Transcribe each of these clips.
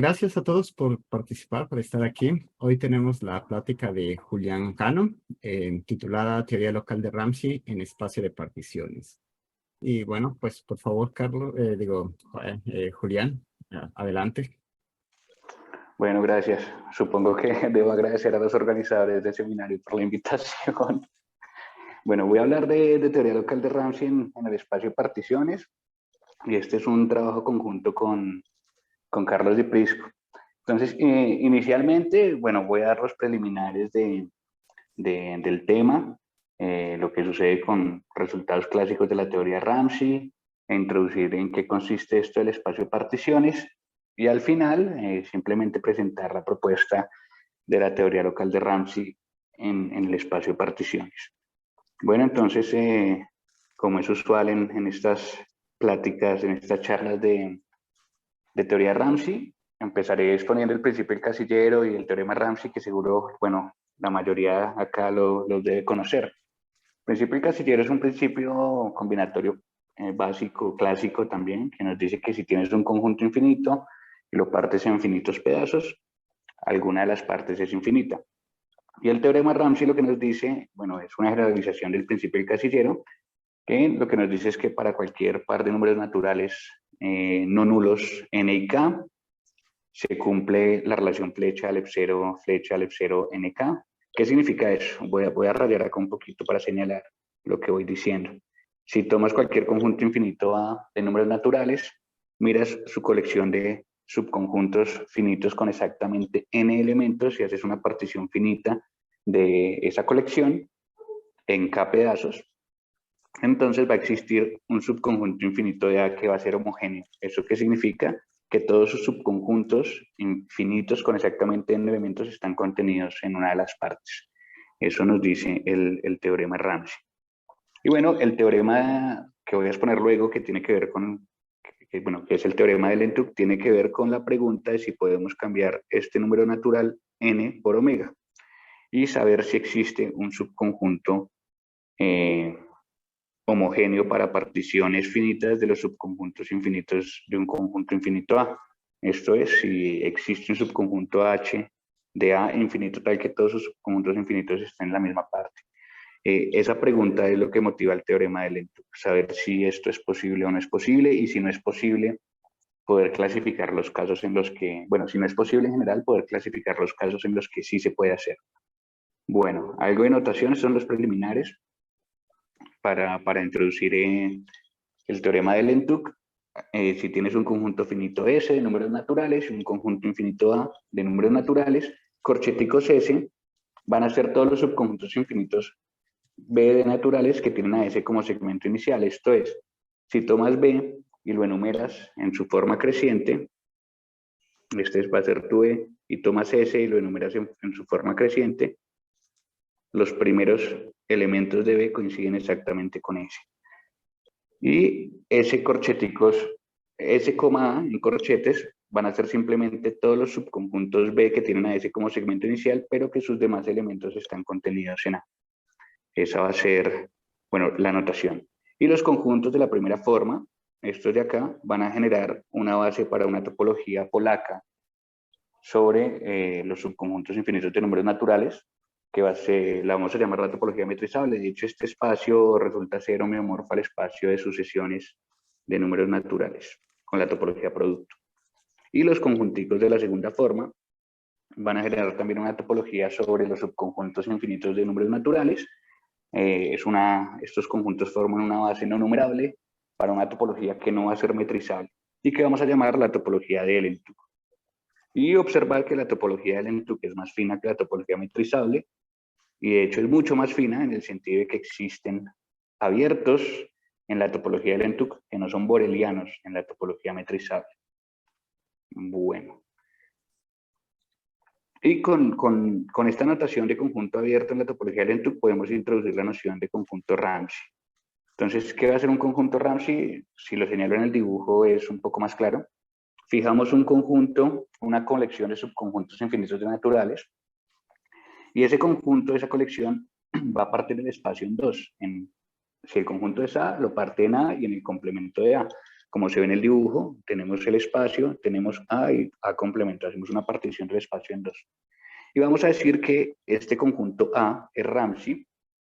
Gracias a todos por participar, por estar aquí. Hoy tenemos la plática de Julián Cano, titulada Teoría local de Ramsey en espacio de particiones. Y bueno, pues por favor, Julián, adelante. Bueno, gracias. Supongo que debo agradecer a los organizadores del seminario por la invitación. Bueno, voy a hablar de teoría local de Ramsey en el espacio de particiones, y este es un trabajo conjunto con Carlos Di Prisco. Entonces, inicialmente, bueno, voy a dar los preliminares del tema, lo que sucede con resultados clásicos de la teoría Ramsey, e introducir en qué consiste esto del espacio de particiones, y al final simplemente presentar la propuesta de la teoría local de Ramsey en el espacio de particiones. Bueno, entonces, como es usual en estas pláticas, en estas charlas de teoría Ramsey, empezaré exponiendo el principio del casillero y el teorema Ramsey, que seguro, bueno, la mayoría acá los debe conocer. El principio del casillero es un principio combinatorio básico, clásico también, que nos dice que si tienes un conjunto infinito y lo partes en infinitos pedazos, alguna de las partes es infinita. Y el teorema Ramsey lo que nos dice, bueno, es una generalización del principio del casillero, que lo que nos dice es que para cualquier par de números naturales no nulos n y k, se cumple la relación flecha Lep0 nk. ¿Qué significa eso? Voy a rayar acá un poquito para señalar lo que voy diciendo. Si tomas cualquier conjunto infinito A de números naturales, miras su colección de subconjuntos finitos con exactamente n elementos y haces una partición finita de esa colección en k pedazos, entonces va a existir un subconjunto infinito de A que va a ser homogéneo. ¿Eso qué significa? Que todos sus subconjuntos infinitos con exactamente n elementos están contenidos en una de las partes. Eso nos dice el teorema Ramsey. Y bueno, el teorema que voy a exponer luego, que tiene que ver con, que es el teorema de Lentuc, tiene que ver con la pregunta de si podemos cambiar este número natural n por omega y saber si existe un subconjunto homogéneo para particiones finitas de los subconjuntos infinitos de un conjunto infinito A. Esto es, si existe un subconjunto H de A infinito tal que todos sus subconjuntos infinitos estén en la misma parte. Esa pregunta es lo que motiva el teorema de Lentuc, saber si esto es posible o no es posible, y si no es posible, poder clasificar los casos en los que, bueno, si no es posible en general, poder clasificar los casos en los que sí se puede hacer. Bueno, algo de notación son los preliminares para introducir el teorema de Lentuc. Si tienes un conjunto finito S de números naturales y un conjunto infinito A de números naturales, corcheticos S van a ser todos los subconjuntos infinitos B de naturales que tienen a S como segmento inicial. Esto es, si tomas B y lo enumeras en su forma creciente, este va a ser tu E, y tomas S y lo enumeras en su forma creciente, los primeros elementos de B coinciden exactamente con S. Y S corcheticos, S, A en corchetes van a ser simplemente todos los subconjuntos B que tienen a S como segmento inicial, pero que sus demás elementos están contenidos en A. Esa va a ser, bueno, la notación. Y los conjuntos de la primera forma, estos de acá, van a generar una base para una topología polaca sobre los subconjuntos infinitos de números naturales, que la vamos a llamar la topología metrizable. De hecho, este espacio resulta ser homeomorfo al espacio de sucesiones de números naturales con la topología producto. Y los conjunticos de la segunda forma van a generar también una topología sobre los subconjuntos infinitos de números naturales. Estos conjuntos forman una base no numerable para una topología que no va a ser metrizable y que vamos a llamar la topología de Lentuc. Y observar que la topología de Lentuc es más fina que la topología metrizable, y de hecho es mucho más fina en el sentido de que existen abiertos en la topología de Lentuc que no son borelianos en la topología metrizable. Bueno. Y con esta notación de conjunto abierto en la topología de Lentuc podemos introducir la noción de conjunto Ramsey. Entonces, ¿qué va a ser un conjunto Ramsey? Si lo señalo en el dibujo es un poco más claro. Fijamos un conjunto, una colección de subconjuntos infinitos de naturales, y ese conjunto, esa colección, va a partir del espacio en dos. Si el conjunto es A, lo parte en A y en el complemento de A. como se ve en el dibujo, tenemos el espacio, tenemos A y A complemento, hacemos una partición del espacio en dos. Y vamos a decir que este conjunto A es Ramsey,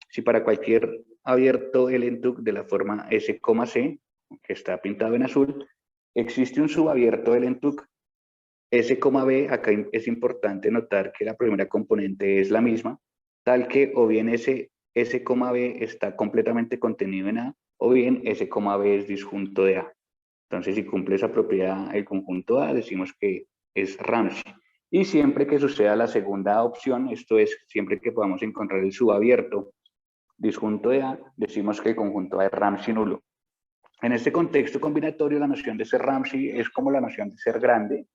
si para cualquier abierto LENTUC de la forma S, C, que está pintado en azul, existe un subabierto LENTUC S, B, acá es importante notar que la primera componente es la misma, tal que o bien S, B está completamente contenido en A, o bien S, B es disjunto de A. Entonces, si cumple esa propiedad el conjunto A, decimos que es Ramsey. Y siempre que suceda la segunda opción, esto es, siempre que podamos encontrar el subabierto disjunto de A, decimos que el conjunto A es Ramsey nulo. En este contexto combinatorio, la noción de ser Ramsey es como la noción de ser grande,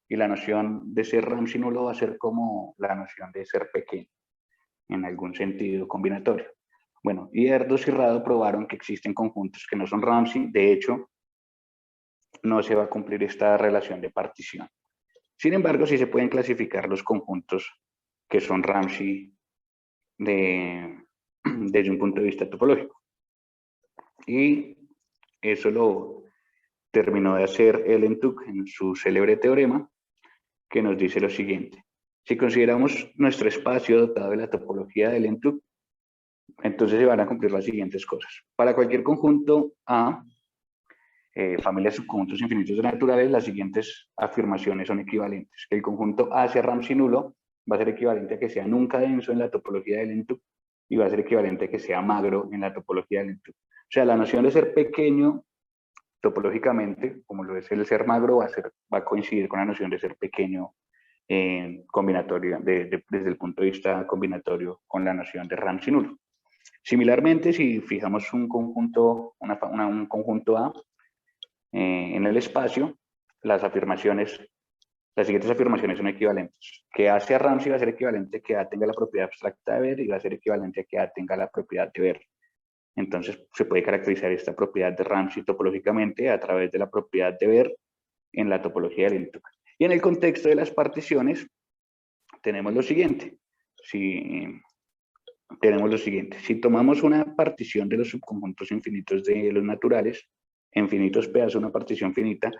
y la noción de ser Ramsey nulo va a ser como la noción de ser pequeño, en algún sentido combinatorio. Bueno, y Erdős y Rado probaron que existen conjuntos que no son Ramsey. De hecho, no se va a cumplir esta relación de partición. Sin embargo, sí se pueden clasificar los conjuntos que son Ramsey desde un punto de vista topológico. Y eso lo terminó de hacer LENTUC en su célebre teorema, que nos dice lo siguiente. Si consideramos nuestro espacio dotado de la topología de LENTUC, entonces se van a cumplir las siguientes cosas. Para cualquier conjunto A, familia de subconjuntos infinitos de naturales, las siguientes afirmaciones son equivalentes. Que el conjunto A sea Ramsey nulo va a ser equivalente a que sea nunca denso en la topología de LENTUC y va a ser equivalente a que sea magro en la topología de LENTUC. O sea, la noción de ser pequeño topológicamente, como lo es el ser magro, va a coincidir con la noción de ser pequeño combinatoria, desde el punto de vista combinatorio con la noción de Ramsey nulo. Similarmente, si fijamos un conjunto, un conjunto A en el espacio, las siguientes afirmaciones son equivalentes. Que A sea Ramsey va a ser equivalente a que A tenga la propiedad abstracta de ver y va a ser equivalente a que A tenga la propiedad de ver. Entonces se puede caracterizar esta propiedad de Ramsey topológicamente a través de la propiedad de ver en la topología de LENTUC. Y en el contexto de las particiones tenemos lo siguiente. Si tomamos una partición de los subconjuntos infinitos de los naturales, infinitos pedazos, una partición finita,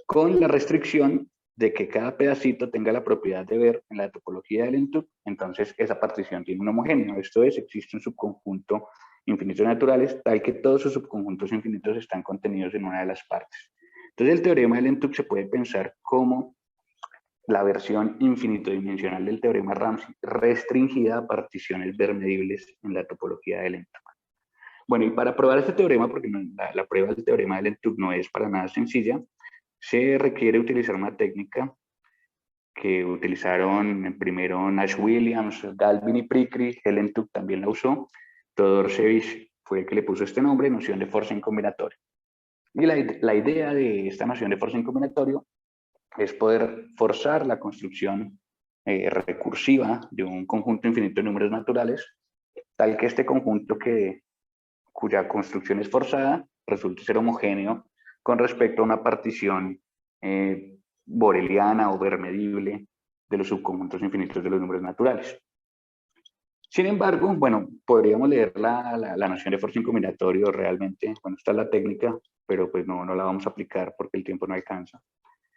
con la restricción de que cada pedacito tenga la propiedad de ver en la topología de LENTUC, entonces esa partición tiene un homogéneo. Esto es, existe un subconjunto infinitos naturales tal que todos sus subconjuntos infinitos están contenidos en una de las partes. Entonces el teorema de LENTUC se puede pensar como la versión infinitodimensional del teorema Ramsey restringida a particiones vermedibles en la topología de LENTUC. Bueno, y para probar este teorema, porque la prueba del teorema de LENTUC no es para nada sencilla, se requiere utilizar una técnica que utilizaron primero Nash Williams, Galvin y Prikry. LENTUC también la usó. Todorcevich fue el que le puso este nombre, noción de forcing combinatorio. Y la idea de esta noción de forcing combinatorio es poder forzar la construcción recursiva de un conjunto infinito de números naturales, tal que este conjunto cuya construcción es forzada resulte ser homogéneo con respecto a una partición boreliana o vermedible de los subconjuntos infinitos de los números naturales. Sin embargo, bueno, podríamos leer la noción de forcing combinatorio realmente, bueno, está la técnica, pero pues no la vamos a aplicar porque el tiempo no alcanza.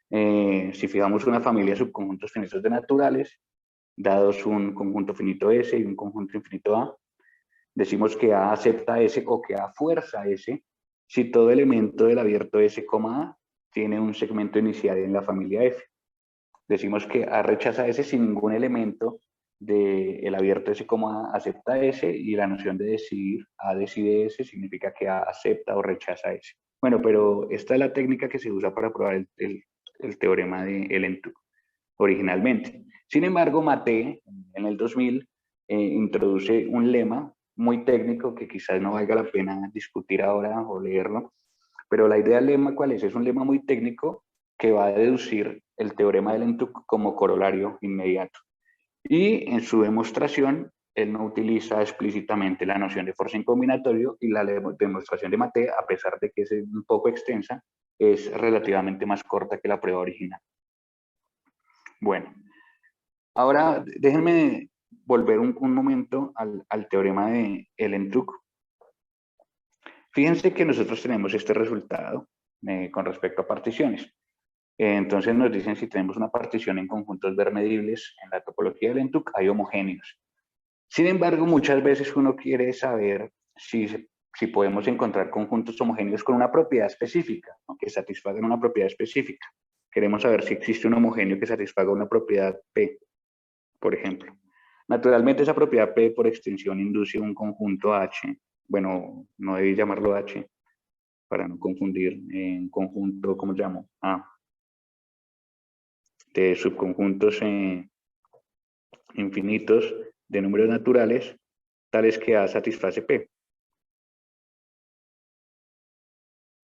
Si fijamos una familia de subconjuntos finitos de naturales, dados un conjunto finito S y un conjunto infinito A, decimos que A acepta S o que A fuerza S si todo elemento del abierto S, A tiene un segmento inicial en la familia F. Decimos que A rechaza S si ningún elemento del abierto S, A acepta S, y la noción de decidir A decide S significa que A acepta o rechaza S. Bueno, pero esta es la técnica que se usa para probar el teorema de LENTUC originalmente. Sin embargo, Maté en el 2000 introduce un lema muy técnico que quizás no valga la pena discutir ahora o leerlo, pero la idea del lema, ¿cuál es? Es un lema muy técnico que va a deducir el teorema de LENTUC como corolario inmediato. Y en su demostración, él no utiliza explícitamente la noción de forcing combinatorio, y la demostración de Maté, a pesar de que es un poco extensa, es relativamente más corta que la prueba original. Bueno, ahora déjenme volver un momento al teorema de LENTUC. Fíjense que nosotros tenemos este resultado con respecto a particiones. Entonces nos dicen si tenemos una partición en conjuntos ver-medibles en la topología del ENTUC, hay homogéneos. Sin embargo, muchas veces uno quiere saber si podemos encontrar conjuntos homogéneos con una propiedad específica, ¿no? Que satisfagan una propiedad específica. Queremos saber si existe un homogéneo que satisfaga una propiedad P, por ejemplo. Naturalmente, esa propiedad P por extensión induce un conjunto H. Bueno, no debí llamarlo H para no confundir. En conjunto, ¿cómo se llamo? De subconjuntos infinitos de números naturales, tales que A satisface P.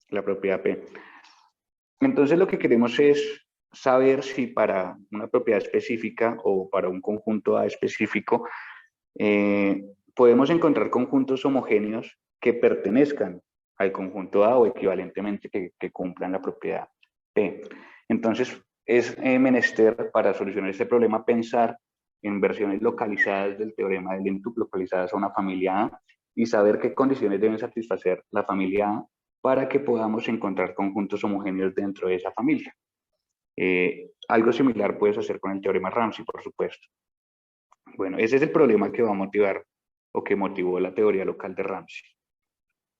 La propiedad P. Entonces lo que queremos es saber si para una propiedad específica o para un conjunto A específico podemos encontrar conjuntos homogéneos que pertenezcan al conjunto A o equivalentemente que cumplan la propiedad P. Entonces es menester para solucionar este problema pensar en versiones localizadas del teorema del ENTUC, localizadas a una familia A, y saber qué condiciones deben satisfacer la familia A para que podamos encontrar conjuntos homogéneos dentro de esa familia. Algo similar puedes hacer con el teorema Ramsey, por supuesto. Bueno, ese es el problema que va a motivar o que motivó la teoría local de Ramsey.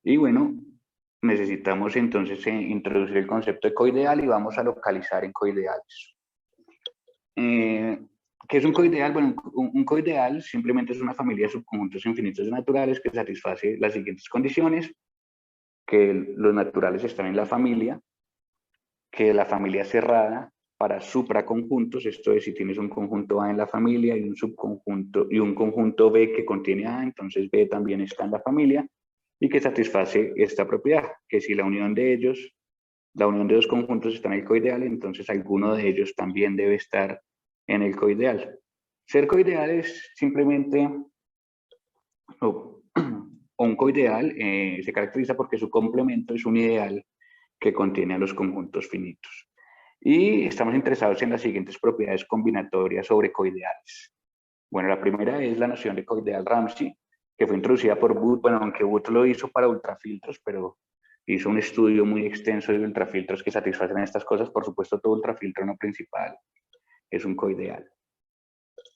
Y bueno, necesitamos entonces introducir el concepto de coideal y vamos a localizar en coideales. ¿Qué es un coideal? Bueno, un coideal simplemente es una familia de subconjuntos infinitos naturales que satisface las siguientes condiciones: que los naturales están en la familia, que la familia es cerrada para supraconjuntos, esto es, si tienes un conjunto A en la familia y un subconjunto y un conjunto B que contiene A, entonces B también está en la familia, y que satisface esta propiedad, que si la unión de dos conjuntos está en el coideal, entonces alguno de ellos también debe estar en el coideal. Ser coideal es simplemente, o un coideal se caracteriza porque su complemento es un ideal que contiene a los conjuntos finitos. Y estamos interesados en las siguientes propiedades combinatorias sobre coideales. Bueno, la primera es la noción de coideal Ramsey, que fue introducida por Wood, bueno, aunque Wood lo hizo para ultrafiltros, pero hizo un estudio muy extenso de ultrafiltros que satisfacen estas cosas. Por supuesto, todo ultrafiltro no principal es un coideal.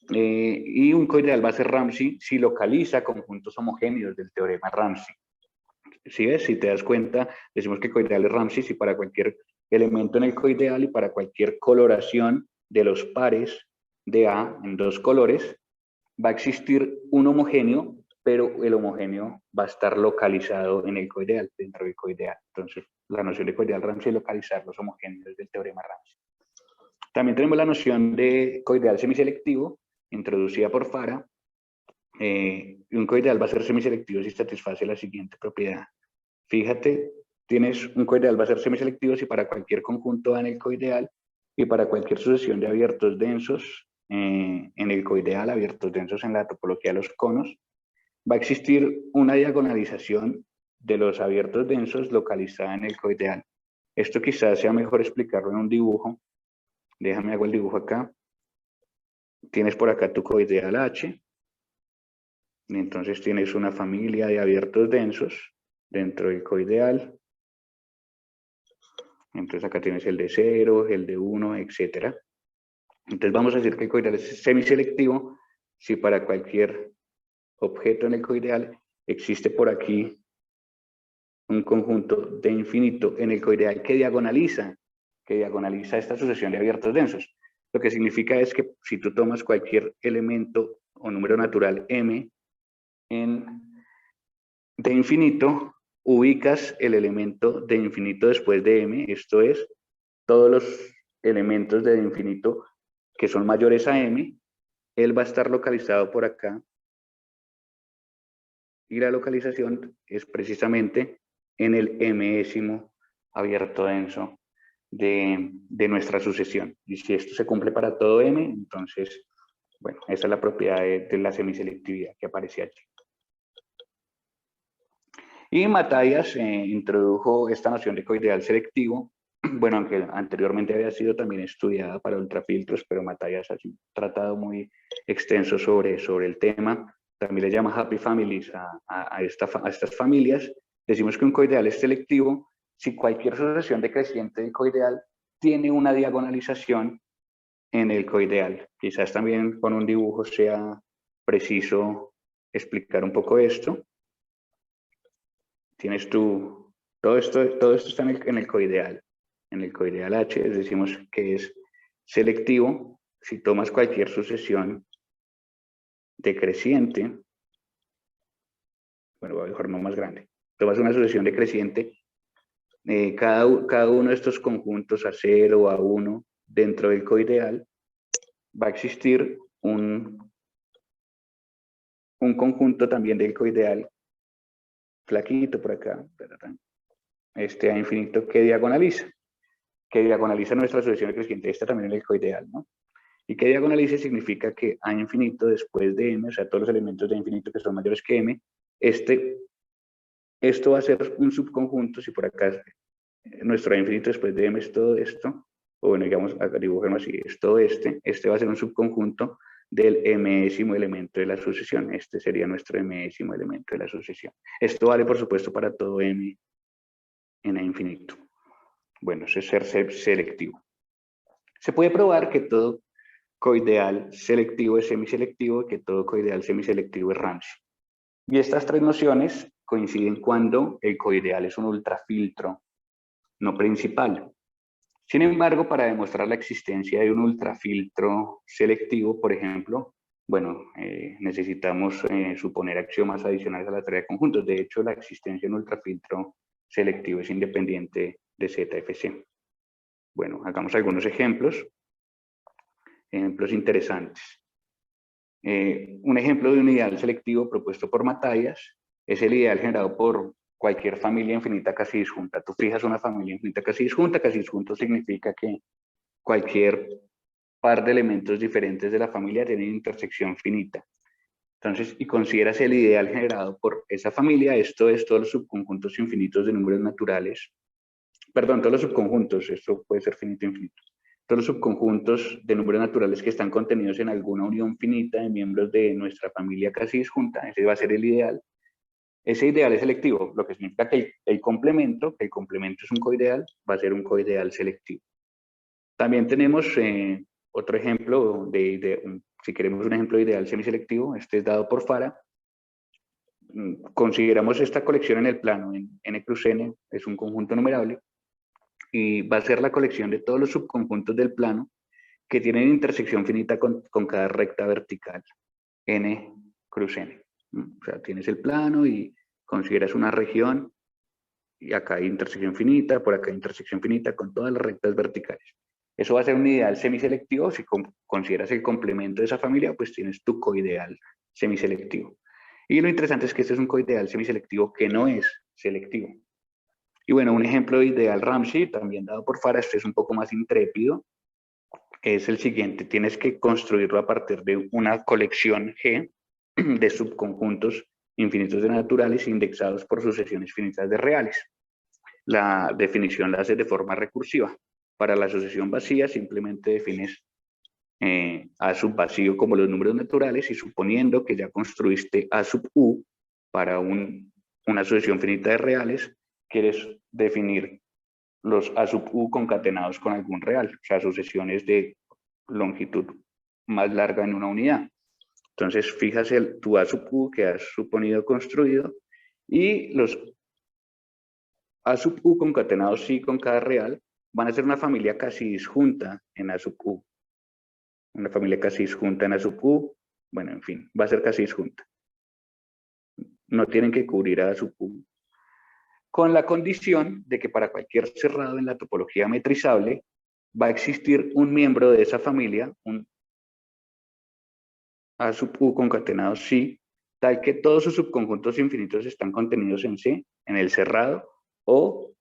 Y un coideal va a ser Ramsey si localiza conjuntos homogéneos del teorema Ramsey. Si ves, si te das cuenta, decimos que coideal es Ramsey si para cualquier elemento en el coideal y para cualquier coloración de los pares de A en dos colores, va a existir un homogéneo, pero el homogéneo va a estar localizado en el coideal, dentro del coideal. Entonces, la noción de coideal Ramsey es localizar los homogéneos del teorema Ramsey. También tenemos la noción de coideal semiselectivo, introducida por Farah. Un coideal va a ser semiselectivo si satisface la siguiente propiedad. Fíjate, tienes un coideal va a ser semiselectivo si para cualquier conjunto A en el coideal y para cualquier sucesión de abiertos densos en el coideal, abiertos densos en la topología de los conos, va a existir una diagonalización de los abiertos densos localizada en el coideal. Esto quizás sea mejor explicarlo en un dibujo. Déjame hago el dibujo acá. Tienes por acá tu coideal H. Y entonces tienes una familia de abiertos densos dentro del coideal. Entonces acá tienes el de 0, el de 1, etc. Entonces vamos a decir que el coideal es semiselectivo si para cualquier objeto en el coideal existe por aquí un conjunto de infinito en el coideal que diagonaliza esta sucesión de abiertos densos. Lo que significa es que si tú tomas cualquier elemento o número natural m de infinito, ubicas el elemento de infinito después de m, esto es, todos los elementos de infinito que son mayores a m, él va a estar localizado por acá, y la localización es precisamente en el mésimo abierto denso de nuestra sucesión. Y si esto se cumple para todo m, entonces, bueno, esa es la propiedad de la semiselectividad que aparece allí. Y Matthias introdujo esta noción de coideal selectivo, bueno, aunque anteriormente había sido también estudiada para ultrafiltros, pero Matthias ha un tratado muy extenso sobre el tema. También le llama happy families a estas familias. Decimos que un coideal es selectivo si cualquier sucesión decreciente del coideal tiene una diagonalización en el coideal. Quizás también con un dibujo sea preciso explicar un poco esto. Tienes tú, todo esto está en el coideal. En el coideal H, decimos que es selectivo si tomas cualquier sucesión decreciente. Bueno, voy a dejar uno más grande. Tomas una sucesión decreciente, cada uno de estos conjuntos A0 o A1 dentro del coideal va a existir un conjunto también del coideal flaquito por acá, este A infinito que diagonaliza nuestra sucesión decreciente, esta también en el coideal, ¿no? Y que diagonalice significa que A infinito después de M, o sea, todos los elementos de infinito que son mayores que M, esto va a ser un subconjunto, si por acá nuestro A infinito después de M es todo esto, o bueno, digamos, dibujemos así, es todo este va a ser un subconjunto del mésimo elemento de la sucesión. Este sería nuestro mésimo elemento de la sucesión. Esto vale, por supuesto, para todo M en A infinito. Bueno, eso es ser selectivo. Se puede probar que todo coideal selectivo es semiselectivo y que todo coideal semiselectivo es Ramsey. Y estas tres nociones coinciden cuando el coideal es un ultrafiltro no principal. Sin embargo, para demostrar la existencia de un ultrafiltro selectivo, por ejemplo, bueno, necesitamos suponer axiomas adicionales a la teoría de conjuntos. De hecho, la existencia de un ultrafiltro selectivo es independiente de ZFC. Bueno, hagamos algunos ejemplos interesantes. Un ejemplo de un ideal selectivo propuesto por Matthias es el ideal generado por cualquier familia infinita casi disjunta. Tú fijas una familia infinita casi disjunto significa que cualquier par de elementos diferentes de la familia tienen intersección finita. Entonces, y consideras el ideal generado por esa familia, esto es todos los subconjuntos infinitos de números naturales, perdón, todos los subconjuntos, esto puede ser finito e infinito, todos los subconjuntos de números naturales que están contenidos en alguna unión finita de miembros de nuestra familia casi disjunta, ese va a ser el ideal. Ese ideal es selectivo, lo que significa que el complemento es un coideal, va a ser un coideal selectivo. También tenemos otro ejemplo, si queremos un ejemplo de ideal semiselectivo, este es dado por Farah. Consideramos esta colección en el plano, en N cruz N, es un conjunto numerable, y va a ser la colección de todos los subconjuntos del plano que tienen intersección finita con cada recta vertical, N cruz N. O sea, tienes el plano y consideras una región, y acá hay intersección finita, por acá hay intersección finita con todas las rectas verticales. Eso va a ser un ideal semiselectivo. Si consideras el complemento de esa familia, pues tienes tu coideal semiselectivo. Y lo interesante es que este es un coideal semiselectivo que no es selectivo. Y bueno, un ejemplo de ideal Ramsey, también dado por Farah, este es un poco más intrépido, es el siguiente. Tienes que construirlo a partir de una colección G de subconjuntos infinitos de naturales indexados por sucesiones finitas de reales. La definición la haces de forma recursiva. Para la sucesión vacía simplemente defines A sub vacío como los números naturales y suponiendo que ya construiste A sub U para una sucesión finita de reales, quieres definir los A sub U concatenados con algún real, o sea, sucesiones de longitud más larga en una unidad. Entonces fijas tu A sub U que has suponido construido y los A sub U concatenados sí con cada real van a ser una familia casi disjunta en A sub U. Una familia casi disjunta en A sub U, bueno, en fin, va a ser casi disjunta. No tienen que cubrir a A sub U. Con la condición de que para cualquier cerrado en la topología metrizable va a existir un miembro de esa familia, un A sub U concatenado sí, tal que todos sus subconjuntos infinitos están contenidos en C, en el cerrado, o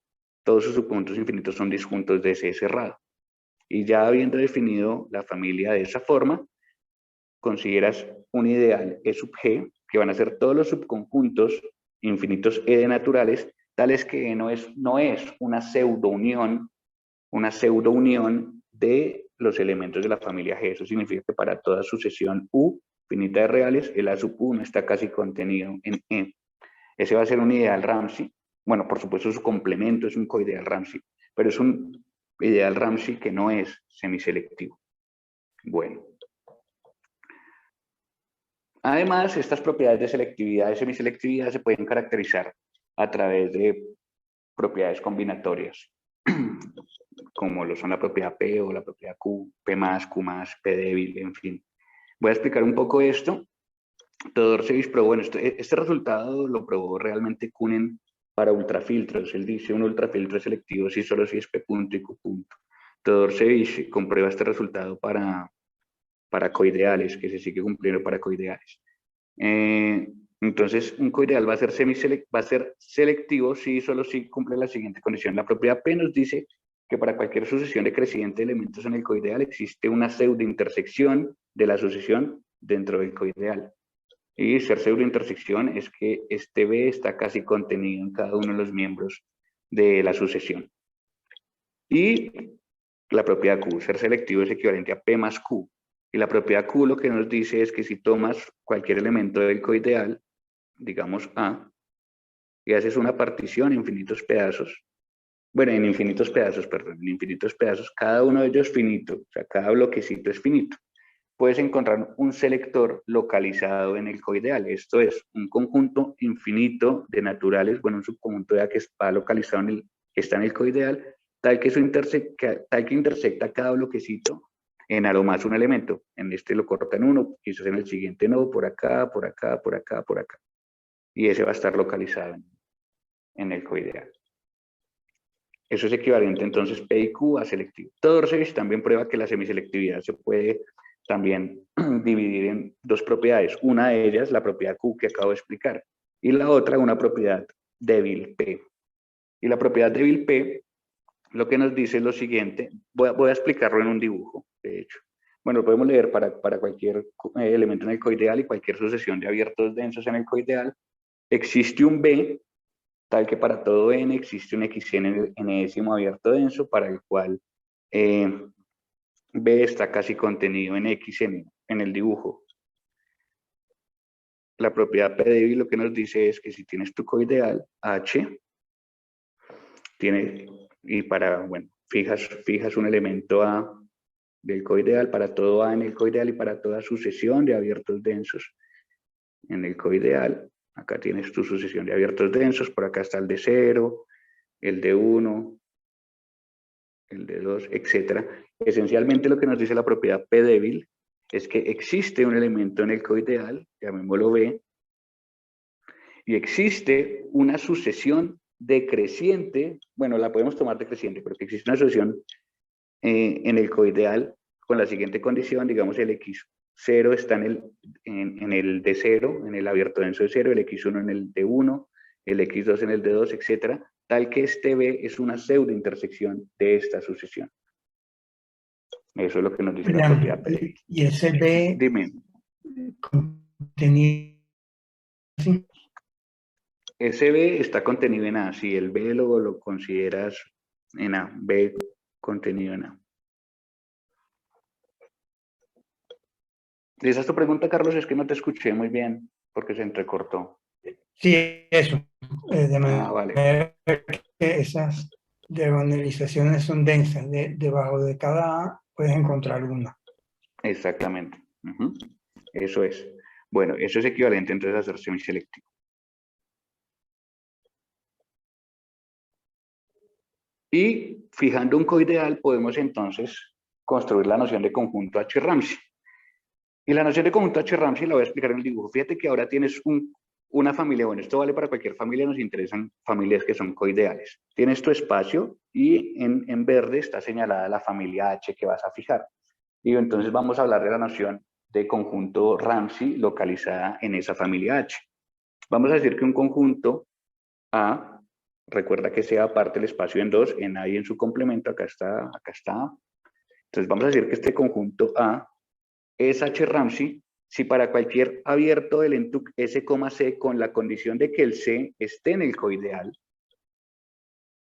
todos sus subconjuntos infinitos son disjuntos de ese cerrado. Y ya habiendo definido la familia de esa forma, consideras un ideal E sub G, que van a ser todos los subconjuntos infinitos E de naturales, tales que no es una pseudounión de los elementos de la familia G. Eso significa que para toda sucesión U finita de reales, el A sub U no está casi contenido en E. Ese va a ser un ideal Ramsey bueno, por supuesto su complemento es un coideal Ramsey, pero es un ideal Ramsey que no es semiselectivo. Bueno. Además, estas propiedades de selectividad y semiselectividad se pueden caracterizar a través de propiedades combinatorias, como lo son la propiedad P o la propiedad Q, P más, Q más, P débil, en fin. Voy a explicar un poco esto. Theodor Sevich probó, bueno, este resultado lo probó realmente Kunen para ultrafiltros. Él dice un ultrafiltro selectivo si solo si es P punto y Q punto. Theodor Sevich comprueba este resultado para coideales, que se sigue cumpliendo para coideales. Entonces, un coideal va a ser selectivo si solo si cumple la siguiente condición. La propiedad P nos dice que para cualquier sucesión decreciente de elementos en el coideal existe una pseudointersección de la sucesión dentro del coideal. Y ser pseudointersección es que este B está casi contenido en cada uno de los miembros de la sucesión. Y la propiedad Q, ser selectivo, es equivalente a P más Q. Y la propiedad Q lo que nos dice es que si tomas cualquier elemento del coideal, digamos A, y haces una partición en infinitos pedazos, bueno, en infinitos pedazos, perdón, en infinitos pedazos, cada uno de ellos finito, o sea, cada bloquecito es finito, puedes encontrar un selector localizado en el coideal. Esto es un conjunto infinito de naturales, bueno, un subconjunto de A que está localizado que está en el coideal, tal que intersecta cada bloquecito en algo más un elemento. En este lo corta en uno, quizás en el siguiente no, por acá, por acá, por acá, por acá. Y ese va a estar localizado en el coideal. Eso es equivalente entonces P y Q a selectivo. Theodor Sevich también prueba que la semiselectividad se puede también dividir en dos propiedades. Una de ellas, la propiedad Q que acabo de explicar, y la otra, una propiedad débil P. Y la propiedad débil P lo que nos dice es lo siguiente, voy a explicarlo en un dibujo, de hecho. Bueno, lo podemos leer para cualquier elemento en el coideal y cualquier sucesión de abiertos densos en el coideal. Existe un B, tal que para todo n existe un xn en el enésimo abierto denso, para el cual B está casi contenido en xn, en el dibujo. La propiedad P débil lo que nos dice es que si tienes tu coideal H, y para, bueno, fijas un elemento A del coideal para todo A en el coideal y para toda sucesión de abiertos densos en el coideal. Acá tienes tu sucesión de abiertos densos, por acá está el de 0, el de 1, el de 2, etc. Esencialmente lo que nos dice la propiedad P débil es que existe un elemento en el coideal, llamémoslo B, y existe una sucesión decreciente, bueno, la podemos tomar decreciente, pero que existe una sucesión en el coideal con la siguiente condición, digamos el x0 está en el de 0, en el abierto denso de 0, el x1 en el de 1, el x2 en el de 2, etc., tal que este B es una pseudointersección de esta sucesión. Eso es lo que nos dice la propiedad P. Y ese B, dime, contenido así. Ese B está contenido en A. Si el B lo consideras en A, B contenido en A. ¿Esa es tu pregunta, Carlos? Es que no te escuché muy bien porque se entrecortó. Sí, eso. De manera vale. que esas diagonalizaciones son densas. Debajo de cada A puedes encontrar una. Exactamente. Eso es. Bueno, eso es equivalente entonces a ser semiselectivo. Y fijando un coideal podemos entonces construir la noción de conjunto H-Ramsey. Y la noción de conjunto H-Ramsey la voy a explicar en el dibujo. Fíjate que ahora tienes una familia, bueno, esto vale para cualquier familia, nos interesan familias que son coideales. Tienes tu espacio y en verde está señalada la familia H que vas a fijar. Y entonces vamos a hablar de la noción de conjunto Ramsey localizada en esa familia H. Vamos a decir que un conjunto A, recuerda que sea aparte el espacio en dos, en A y en su complemento, acá está A. Entonces vamos a decir que este conjunto A es H-Ramsey si para cualquier abierto del entuc S, C con la condición de que el C esté en el coideal,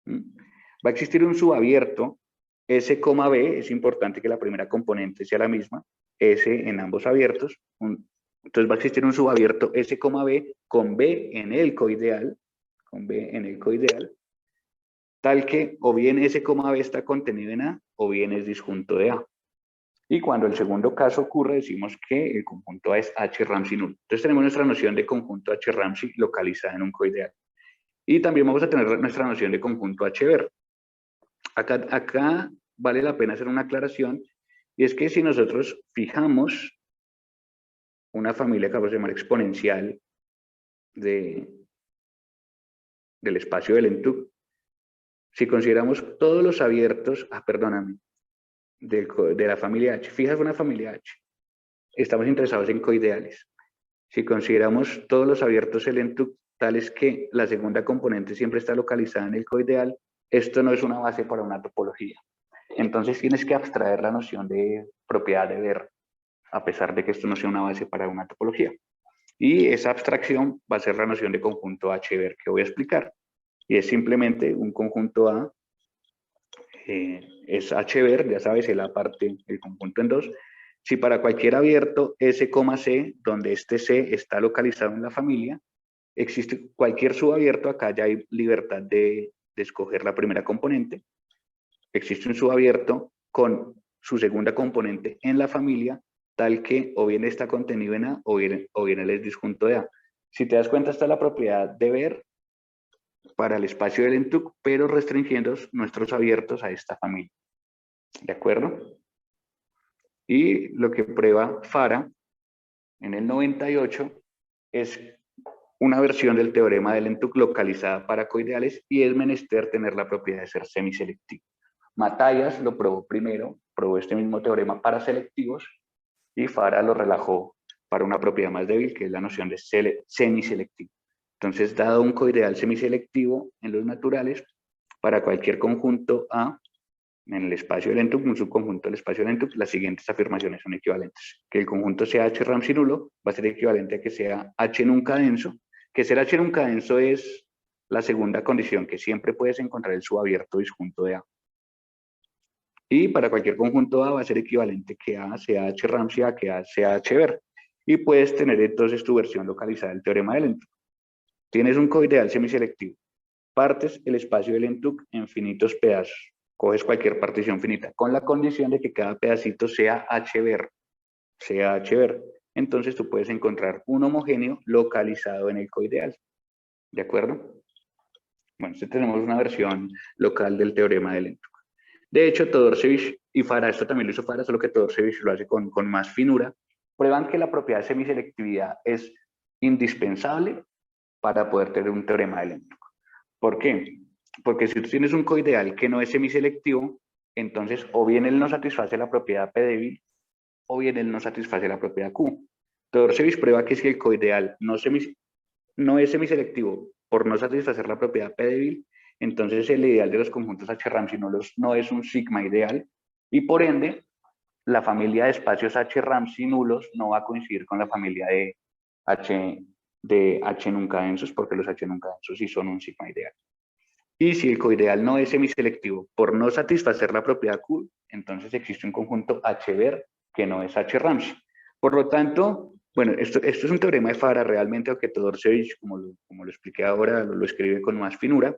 va a existir un subabierto S, B, es importante que la primera componente sea la misma, S en ambos abiertos, entonces va a existir un subabierto S, B con B en el coideal, con B en el coideal, tal que o bien S, B está contenido en A o bien es disjunto de A. Y cuando el segundo caso ocurre, decimos que el conjunto A es H-Ramsey nulo. Entonces tenemos nuestra noción de conjunto H-Ramsey localizada en un coideal. Y también vamos a tener nuestra noción de conjunto H-Ver. Acá vale la pena hacer una aclaración, y es que si nosotros fijamos una familia que vamos a llamar exponencial del espacio del Entug, si consideramos todos los abiertos, de la familia H, fijas una familia H, estamos interesados en coideales. Si consideramos todos los abiertos del Entug tales que la segunda componente siempre está localizada en el coideal, esto no es una base para una topología. Entonces tienes que abstraer la noción de propiedad de ver, a pesar de que esto no sea una base para una topología. Y esa abstracción va a ser la noción de conjunto H-Ver que voy a explicar. Y es simplemente un conjunto A, es H-Ver, ya sabes, el A parte el conjunto en dos. Si para cualquier abierto S, C, donde este C está localizado en la familia, existe cualquier subabierto, acá ya hay libertad de escoger la primera componente. Existe un subabierto con su segunda componente en la familia, tal que o bien está contenido en A o bien él es disjunto de A. Si te das cuenta, está la propiedad de ver para el espacio del Entug, pero restringiendo nuestros abiertos a esta familia. ¿De acuerdo? Y lo que prueba Fara en el 98 es una versión del teorema del Entug localizada para coideales, y es menester tener la propiedad de ser semiselectivo. Matthias lo probó primero, probó este mismo teorema para selectivos, y Fara lo relajó para una propiedad más débil, que es la noción de semiselectivo. Entonces, dado un coideal semiselectivo en los naturales, para cualquier conjunto A en el espacio del Entug, un subconjunto del espacio del Entug, las siguientes afirmaciones son equivalentes. Que el conjunto sea H-Ramsey nulo va a ser equivalente a que sea H nunca denso, que ser H nunca denso es la segunda condición, que siempre puedes encontrar el subabierto disjunto de A. Y para cualquier conjunto A va a ser equivalente que A sea H-Ramsey a que A sea H-Ver. Y puedes tener entonces tu versión localizada del teorema del Entug. Tienes un coideal semiselectivo. Partes el espacio del Entug en finitos pedazos. Coges cualquier partición finita, con la condición de que cada pedacito sea H-Ver. Entonces tú puedes encontrar un homogéneo localizado en el coideal. ¿De acuerdo? Bueno, tenemos una versión local del teorema del Entug. De hecho, Todorcevich y Fara, esto también lo hizo Fara, solo que Todorcevich lo hace con más finura, prueban que la propiedad de semiselectividad es indispensable para poder tener un teorema del Entug. ¿Por qué? Porque si tú tienes un coideal que no es semiselectivo, entonces o bien él no satisface la propiedad P débil, o bien él no satisface la propiedad Q. Todorcevich prueba que si el coideal no es semiselectivo por no satisfacer la propiedad P débil, entonces el ideal de los conjuntos H-Ramsey no es un sigma ideal, y por ende la familia de espacios H-Ramsey nulos no va a coincidir con la familia de H nunca densos, porque los H nunca densos sí son un sigma ideal. Y si el coideal no es semiselectivo por no satisfacer la propiedad Q, entonces existe un conjunto H-Ver que no es H-Ramsey. Por lo tanto, bueno, esto es un teorema de Fara realmente, aunque Todorcevich, como lo expliqué ahora, lo escribe con más finura.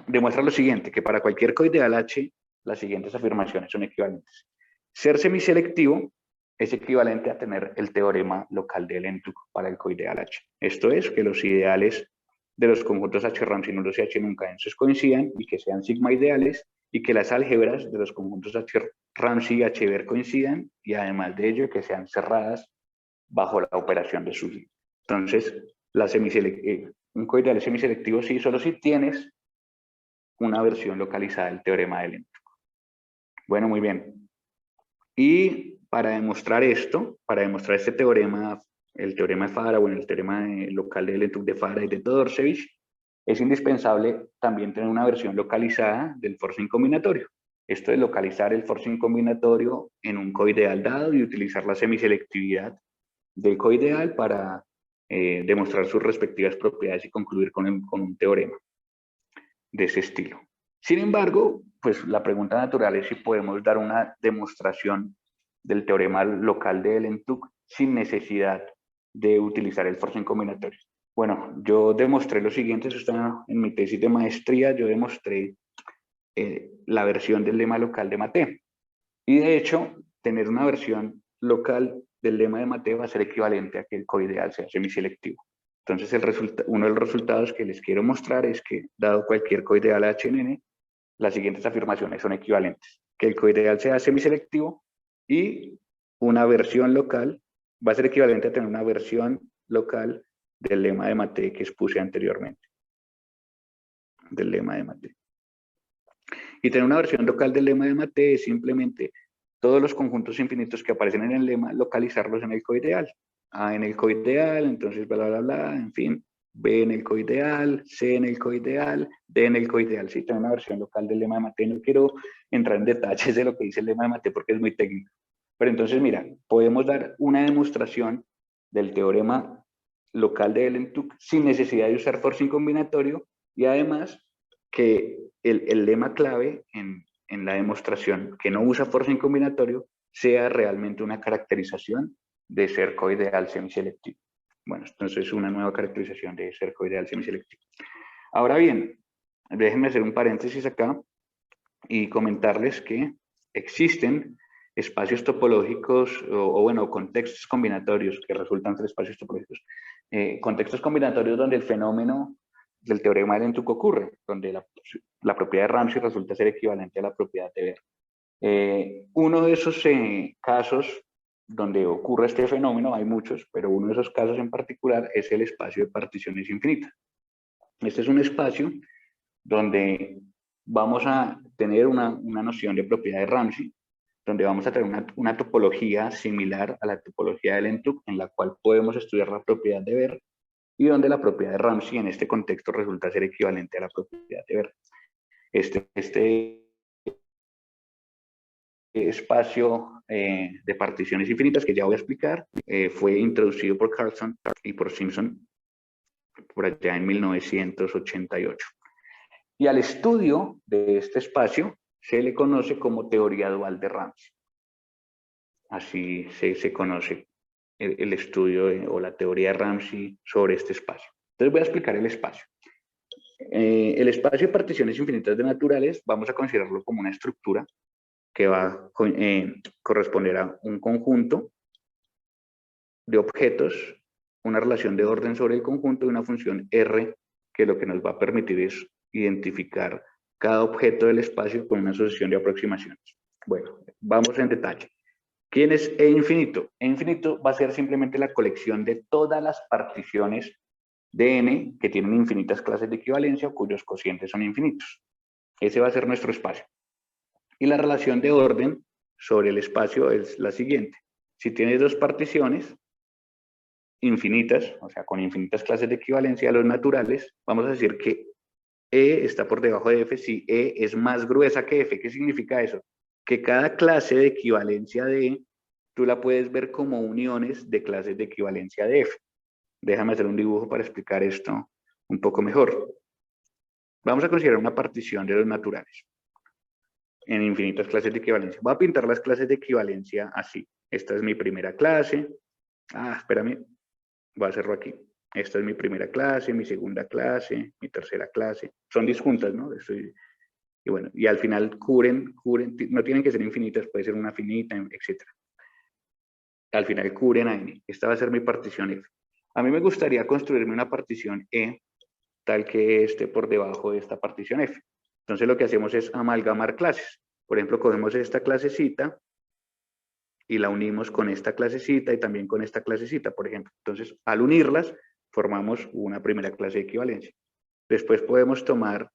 Demuestra lo siguiente, que para cualquier coideal H, las siguientes afirmaciones son equivalentes. Ser semiselectivo es equivalente a tener el teorema local del Entug para el coideal H. Esto es, que los ideales de los conjuntos H-Ramsey nulos y H nunca densos coincidan y que sean sigma ideales, y que las álgebras de los conjuntos H-Ramsey y H-Ver coincidan, y además de ello que sean cerradas bajo la operación de Sully. Entonces, un coideal semiselectivo sí, solo si tienes una versión localizada del teorema del Entug. Bueno, muy bien. Y para demostrar esto, para demostrar este teorema, el teorema de Fara, bueno, el teorema local del Entug de Fara y de Todorcevich, es indispensable también tener una versión localizada del forcing combinatorio. Esto es localizar el forcing combinatorio en un coideal dado y utilizar la semiselectividad del coideal para demostrar sus respectivas propiedades y concluir con un teorema de ese estilo. Sin embargo, pues la pregunta natural es si podemos dar una demostración del teorema local de Entug sin necesidad de utilizar el forcing combinatorio. Bueno, yo demostré lo siguiente, eso está en mi tesis de maestría, yo demostré la versión del lema local de Mate. Y de hecho, tener una versión local del lema de Mate va a ser equivalente a que el coideal sea semiselectivo. Entonces, uno de los resultados que les quiero mostrar es que, dado cualquier coideal HNN, las siguientes afirmaciones son equivalentes. Que el coideal sea semiselectivo y una versión local va a ser equivalente a tener una versión local del lema de Mate que expuse anteriormente. Del lema de Mate. Y tener una versión local del lema de Mate es simplemente todos los conjuntos infinitos que aparecen en el lema, localizarlos en el coideal. A en el coideal, entonces bla, bla, bla, en fin. B en el coideal, C en el coideal, D en el coideal. Sí, tengo una versión local del lema de Mate. No quiero entrar en detalles de lo que dice el lema de Mate porque es muy técnico. Pero entonces, mira, podemos dar una demostración del teorema local de Ellen-Tuck sin necesidad de usar forcing combinatorio y además que el lema clave en la demostración que no usa forcing combinatorio sea realmente una caracterización de cercoideal semiselectivo. Bueno, entonces es una nueva caracterización de cercoideal semiselectivo. Ahora bien, déjenme hacer un paréntesis acá y comentarles que existen espacios topológicos o bueno, contextos combinatorios que resultan ser espacios topológicos. Contextos combinatorios donde el fenómeno del teorema de Ellen-Tuck ocurre, donde la propiedad de Ramsey resulta ser equivalente a la propiedad de Ver. Uno de esos casos donde ocurre este fenómeno, hay muchos, pero uno de esos casos en particular es el espacio de particiones infinitas. Este es un espacio donde vamos a tener una noción de propiedad de Ramsey, donde vamos a tener una topología similar a la topología de Ellen-Tuck, en la cual podemos estudiar la propiedad de Ver, y donde la propiedad de Ramsey en este contexto resulta ser equivalente a la propiedad de Ver. Este espacio de particiones infinitas que ya voy a explicar fue introducido por Carlson y por Simpson por allá en 1988. Y al estudio de este espacio se le conoce como teoría dual de Ramsey. Así se conoce el estudio o la teoría de Ramsey sobre este espacio. Entonces voy a explicar el espacio. El espacio de particiones infinitas de naturales vamos a considerarlo como una estructura que va a corresponder a un conjunto de objetos, una relación de orden sobre el conjunto y una función R que lo que nos va a permitir es identificar cada objeto del espacio con una sucesión de aproximaciones. Bueno, vamos en detalle. ¿Quién es E infinito? E infinito va a ser simplemente la colección de todas las particiones de N que tienen infinitas clases de equivalencia o cuyos cocientes son infinitos. Ese va a ser nuestro espacio. Y la relación de orden sobre el espacio es la siguiente. Si tienes dos particiones infinitas, o sea, con infinitas clases de equivalencia a los naturales, vamos a decir que E está por debajo de F si E es más gruesa que F. ¿Qué significa eso? Que cada clase de equivalencia de E, tú la puedes ver como uniones de clases de equivalencia de F. Déjame hacer un dibujo para explicar esto un poco mejor. Vamos a considerar una partición de los naturales en infinitas clases de equivalencia. Voy a pintar las clases de equivalencia así. Esta es mi primera clase. Espérame. Voy a hacerlo aquí. Esta es mi primera clase, mi segunda clase, mi tercera clase. Son disjuntas, ¿no? Y bueno, y al final cubren, no tienen que ser infinitas, puede ser una finita, etc. Al final cubren a N. Esta va a ser mi partición F. A mí me gustaría construirme una partición E tal que esté por debajo de esta partición F. Entonces lo que hacemos es amalgamar clases. Por ejemplo, cogemos esta clasecita y la unimos con esta clasecita y también con esta clasecita, por ejemplo. Entonces, al unirlas, formamos una primera clase de equivalencia. Después podemos tomar,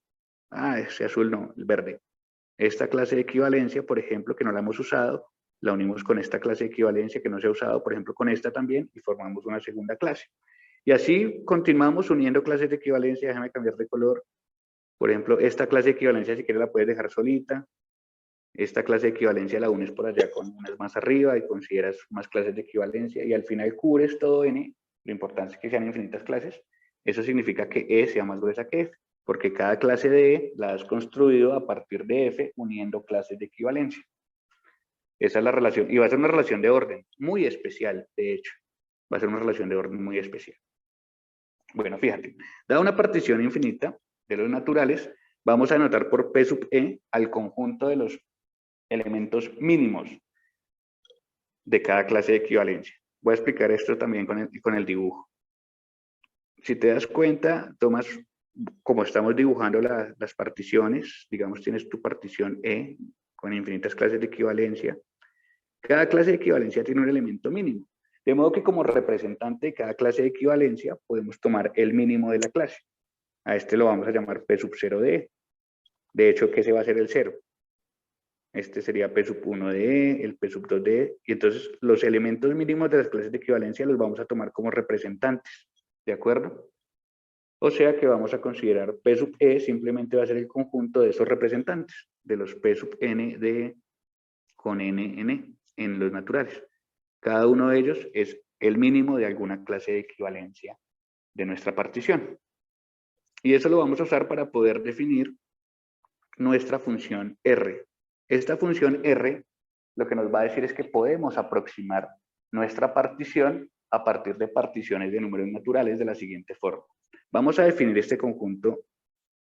ese azul no, el verde. Esta clase de equivalencia, por ejemplo, que no la hemos usado, la unimos con esta clase de equivalencia que no se ha usado, por ejemplo, con esta también, y formamos una segunda clase. Y así continuamos uniendo clases de equivalencia. Déjame cambiar de color. Por ejemplo, esta clase de equivalencia, si quieres, la puedes dejar solita. Esta clase de equivalencia la unes por allá con unas más arriba y consideras más clases de equivalencia y al final cubres todo N. Lo importante es que sean infinitas clases. Eso significa que E sea más gruesa que F, porque cada clase de E la has construido a partir de F uniendo clases de equivalencia. Esa es la relación, y va a ser una relación de orden muy especial, de hecho. Va a ser una relación de orden muy especial. Bueno, fíjate, dada una partición infinita de los naturales, vamos a anotar por P sub E al conjunto de los elementos mínimos de cada clase de equivalencia. Voy a explicar esto también con el dibujo. Si te das cuenta, tomas, como estamos dibujando las particiones, digamos tienes tu partición E con infinitas clases de equivalencia. Cada clase de equivalencia tiene un elemento mínimo. De modo que como representante de cada clase de equivalencia podemos tomar el mínimo de la clase. A este lo vamos a llamar P sub 0 de E. De hecho, ¿qué se va a ser el 0? Este sería P sub 1 de E, el P sub 2 de E. Y entonces los elementos mínimos de las clases de equivalencia los vamos a tomar como representantes. ¿De acuerdo? O sea que vamos a considerar P sub E simplemente va a ser el conjunto de esos representantes, de los P sub N de E con N en E, en los naturales. Cada uno de ellos es el mínimo de alguna clase de equivalencia de nuestra partición. Y eso lo vamos a usar para poder definir nuestra función R. Esta función R lo que nos va a decir es que podemos aproximar nuestra partición a partir de particiones de números naturales de la siguiente forma. Vamos a definir este conjunto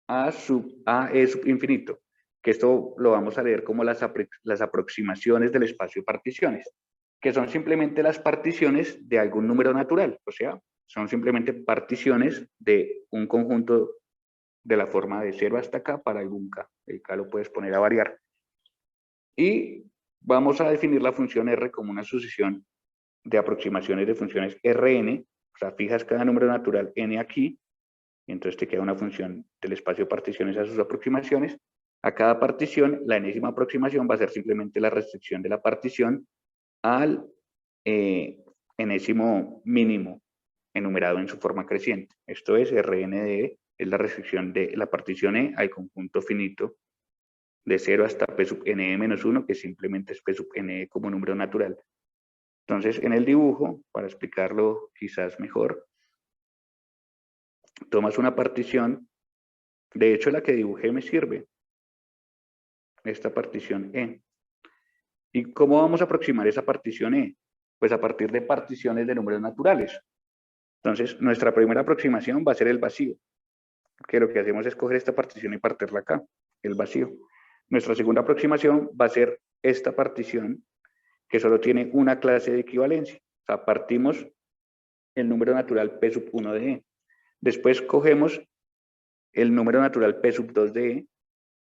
A sub E sub infinito, que esto lo vamos a leer como las aproximaciones del espacio de particiones, que son simplemente las particiones de algún número natural, o sea, son simplemente particiones de un conjunto de la forma de 0 hasta K para algún K. El K lo puedes poner a variar. Y vamos a definir la función R como una sucesión de aproximaciones de funciones Rn, o sea, fijas cada número natural n aquí, y entonces te queda una función del espacio de particiones a sus aproximaciones. A cada partición, la enésima aproximación va a ser simplemente la restricción de la partición al enésimo mínimo enumerado en su forma creciente. Esto es Rn de E, es la restricción de la partición E al conjunto finito de 0 hasta P sub NE menos 1, que simplemente es P sub NE como número natural. Entonces, en el dibujo, para explicarlo quizás mejor, tomas una partición, de hecho la que dibujé me sirve, esta partición E. ¿Y cómo vamos a aproximar esa partición E? Pues a partir de particiones de números naturales. Entonces, nuestra primera aproximación va a ser el vacío, que lo que hacemos es coger esta partición y partirla acá, el vacío. Nuestra segunda aproximación va a ser esta partición, que solo tiene una clase de equivalencia. O sea, partimos el número natural P sub 1 de E. Después cogemos el número natural P sub 2 de E,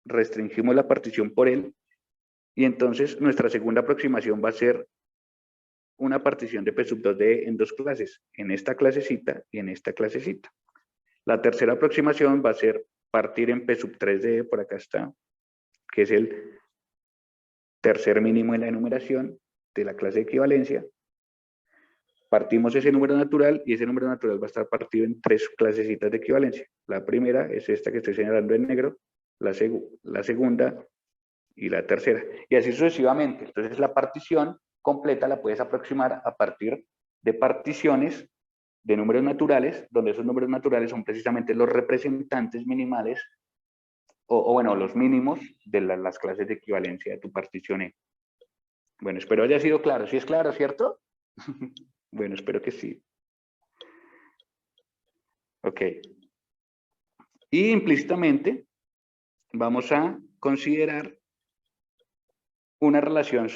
restringimos la partición por él, y entonces nuestra segunda aproximación va a ser una partición de P sub 2 de E en dos clases, en esta clasecita y en esta clasecita. La tercera aproximación va a ser partir en P sub 3 de E, por acá está, que es el tercer mínimo en la enumeración de la clase de equivalencia. Partimos ese número natural y ese número natural va a estar partido en tres clasecitas de equivalencia. La primera es esta que estoy señalando en negro, la segunda y la tercera. Y así sucesivamente. Entonces la partición completa la puedes aproximar a partir de particiones de números naturales, donde esos números naturales son precisamente los representantes minimales, o bueno, los mínimos de las clases de equivalencia de tu partición E. Bueno, espero haya sido claro. ¿Sí es claro, cierto? Bueno, espero que sí. Ok. Y implícitamente vamos a considerar una relación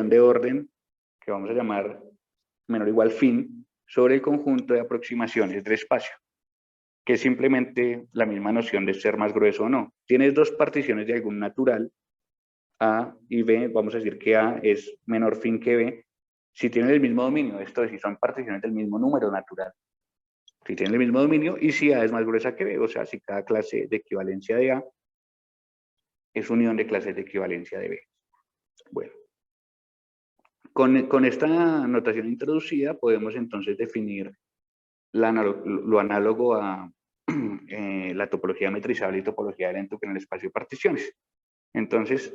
de orden que vamos a llamar menor o igual fin sobre el conjunto de aproximaciones del espacio, que es simplemente la misma noción de ser más grueso o no. Tienes dos particiones de algún natural, A y B, vamos a decir que A es menor fin que B, si tienen el mismo dominio, esto es, si son particiones del mismo número natural. Si tienen el mismo dominio y si A es más gruesa que B, o sea, si cada clase de equivalencia de A es unión de clases de equivalencia de B. Bueno, con esta notación introducida podemos entonces definir lo análogo a la topología metrizable y topología de Lentuck en el espacio de particiones. Entonces,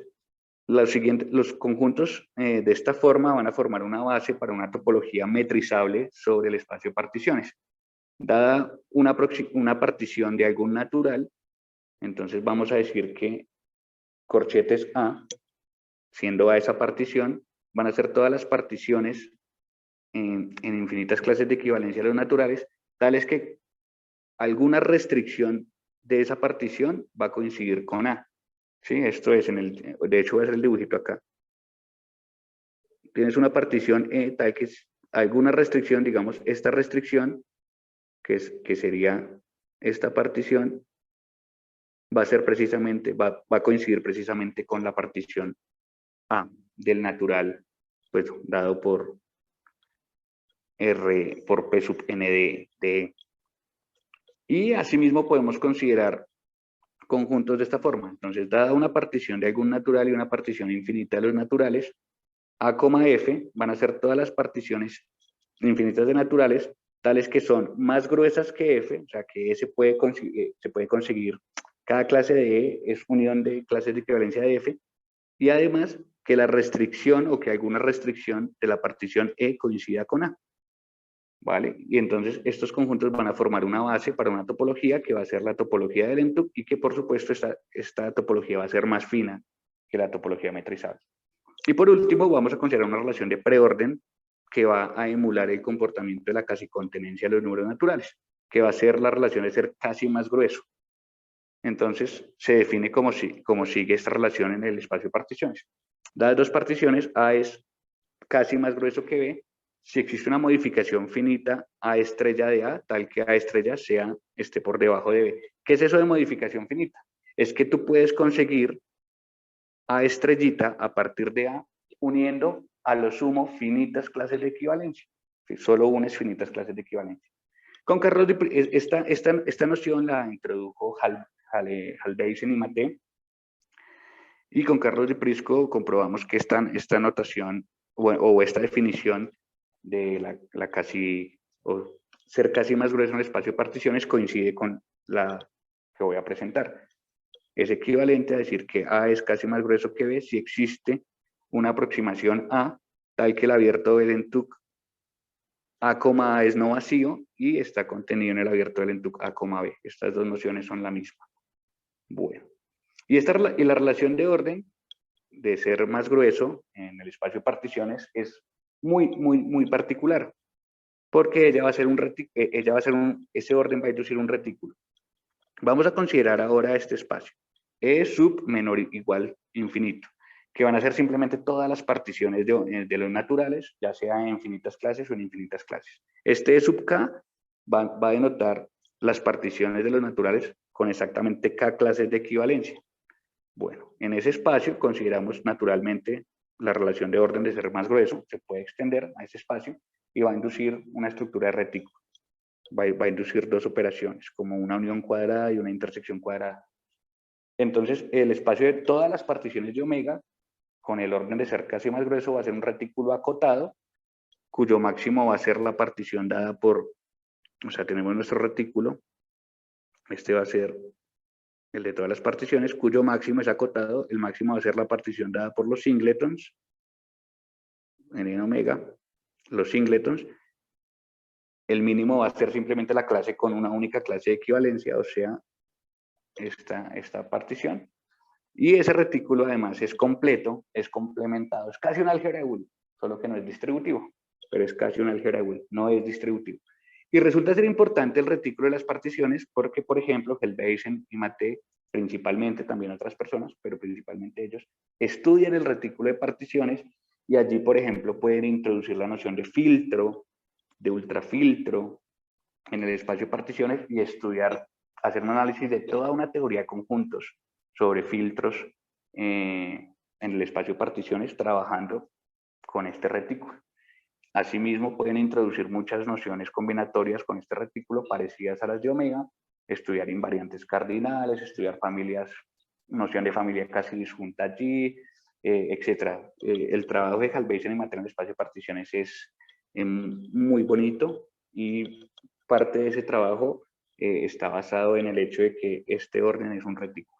los conjuntos de esta forma van a formar una base para una topología metrizable sobre el espacio de particiones. Dada una partición de algún natural, entonces vamos a decir que corchetes A, siendo A esa partición, van a ser todas las particiones en infinitas clases de equivalencia a los naturales, tales que alguna restricción de esa partición va a coincidir con A. ¿Sí? Esto es, de hecho voy a hacer el dibujito acá. Tienes una partición E tal que alguna restricción, digamos, esta restricción, que sería esta partición, va a ser precisamente, va a coincidir precisamente con la partición A del natural, pues dado por R por P sub N de E. Y asimismo podemos considerar conjuntos de esta forma. Entonces, dada una partición de algún natural y una partición infinita de los naturales, A, F van a ser todas las particiones infinitas de naturales, tales que son más gruesas que F, o sea que se puede conseguir, cada clase de E es unión de clases de equivalencia de F, y además que la restricción o que alguna restricción de la partición E coincida con A. ¿Vale? Y entonces estos conjuntos van a formar una base para una topología que va a ser la topología del ENTUC y que por supuesto esta topología va a ser más fina que la topología metrizable. Y por último vamos a considerar una relación de preorden que va a emular el comportamiento de la casi contenencia de los números naturales, que va a ser la relación de ser casi más grueso. Entonces se define como sigue esta relación en el espacio de particiones. Dadas dos particiones, A es casi más grueso que B. Si existe una modificación finita A estrella de A, tal que A estrella esté por debajo de B. ¿Qué es eso de modificación finita? Es que tú puedes conseguir A estrellita a partir de A uniendo a lo sumo finitas clases de equivalencia. Solo unas finitas clases de equivalencia. Con Carlos esta noción la introdujo Halbeisen y Maté. Y con Carlos de Prisco comprobamos que esta notación o esta definición de la casi, o ser casi más grueso en el espacio de particiones coincide con la que voy a presentar. Es equivalente a decir que A es casi más grueso que B si existe una aproximación A tal que el abierto del ENTUC A, es no vacío y está contenido en el abierto del ENTUC A, B. Estas dos nociones son la misma. Bueno. Y la relación de orden de ser más grueso en el espacio de particiones es muy particular, porque ese orden va a inducir un retículo. Vamos a considerar ahora este espacio, E sub menor igual infinito, que van a ser simplemente todas las particiones de los naturales, ya sea en infinitas clases o en infinitas clases. Este E sub K va a denotar las particiones de los naturales con exactamente K clases de equivalencia. Bueno, en ese espacio consideramos naturalmente la relación de orden de ser más grueso, se puede extender a ese espacio y va a inducir una estructura de retículo. Va a inducir dos operaciones, como una unión cuadrada y una intersección cuadrada. Entonces, el espacio de todas las particiones de omega, con el orden de ser casi más grueso, va a ser un retículo acotado, cuyo máximo va a ser la partición dada por, o sea, tenemos nuestro retículo, este va a ser el de todas las particiones, cuyo máximo es acotado, el máximo va a ser la partición dada por los singletons, en omega, los singletons, el mínimo va a ser simplemente la clase con una única clase de equivalencia, o sea, esta partición, y ese retículo además es completo, es complementado, es casi un álgebra de Boole, solo que no es distributivo, pero es casi un álgebra de Boole, no es distributivo. Y resulta ser importante el retículo de las particiones porque, por ejemplo, Helbeisen y Maté, principalmente, también otras personas, pero principalmente ellos, estudian el retículo de particiones y allí, por ejemplo, pueden introducir la noción de filtro, de ultrafiltro en el espacio de particiones y hacer un análisis de toda una teoría de conjuntos sobre filtros en el espacio de particiones trabajando con este retículo. Asimismo, pueden introducir muchas nociones combinatorias con este retículo parecidas a las de omega, estudiar invariantes cardinales, estudiar familias, noción de familia casi disjunta allí, etc. El trabajo de Halbeisen y Maté en el espacio de particiones es muy bonito y parte de ese trabajo está basado en el hecho de que este orden es un retículo.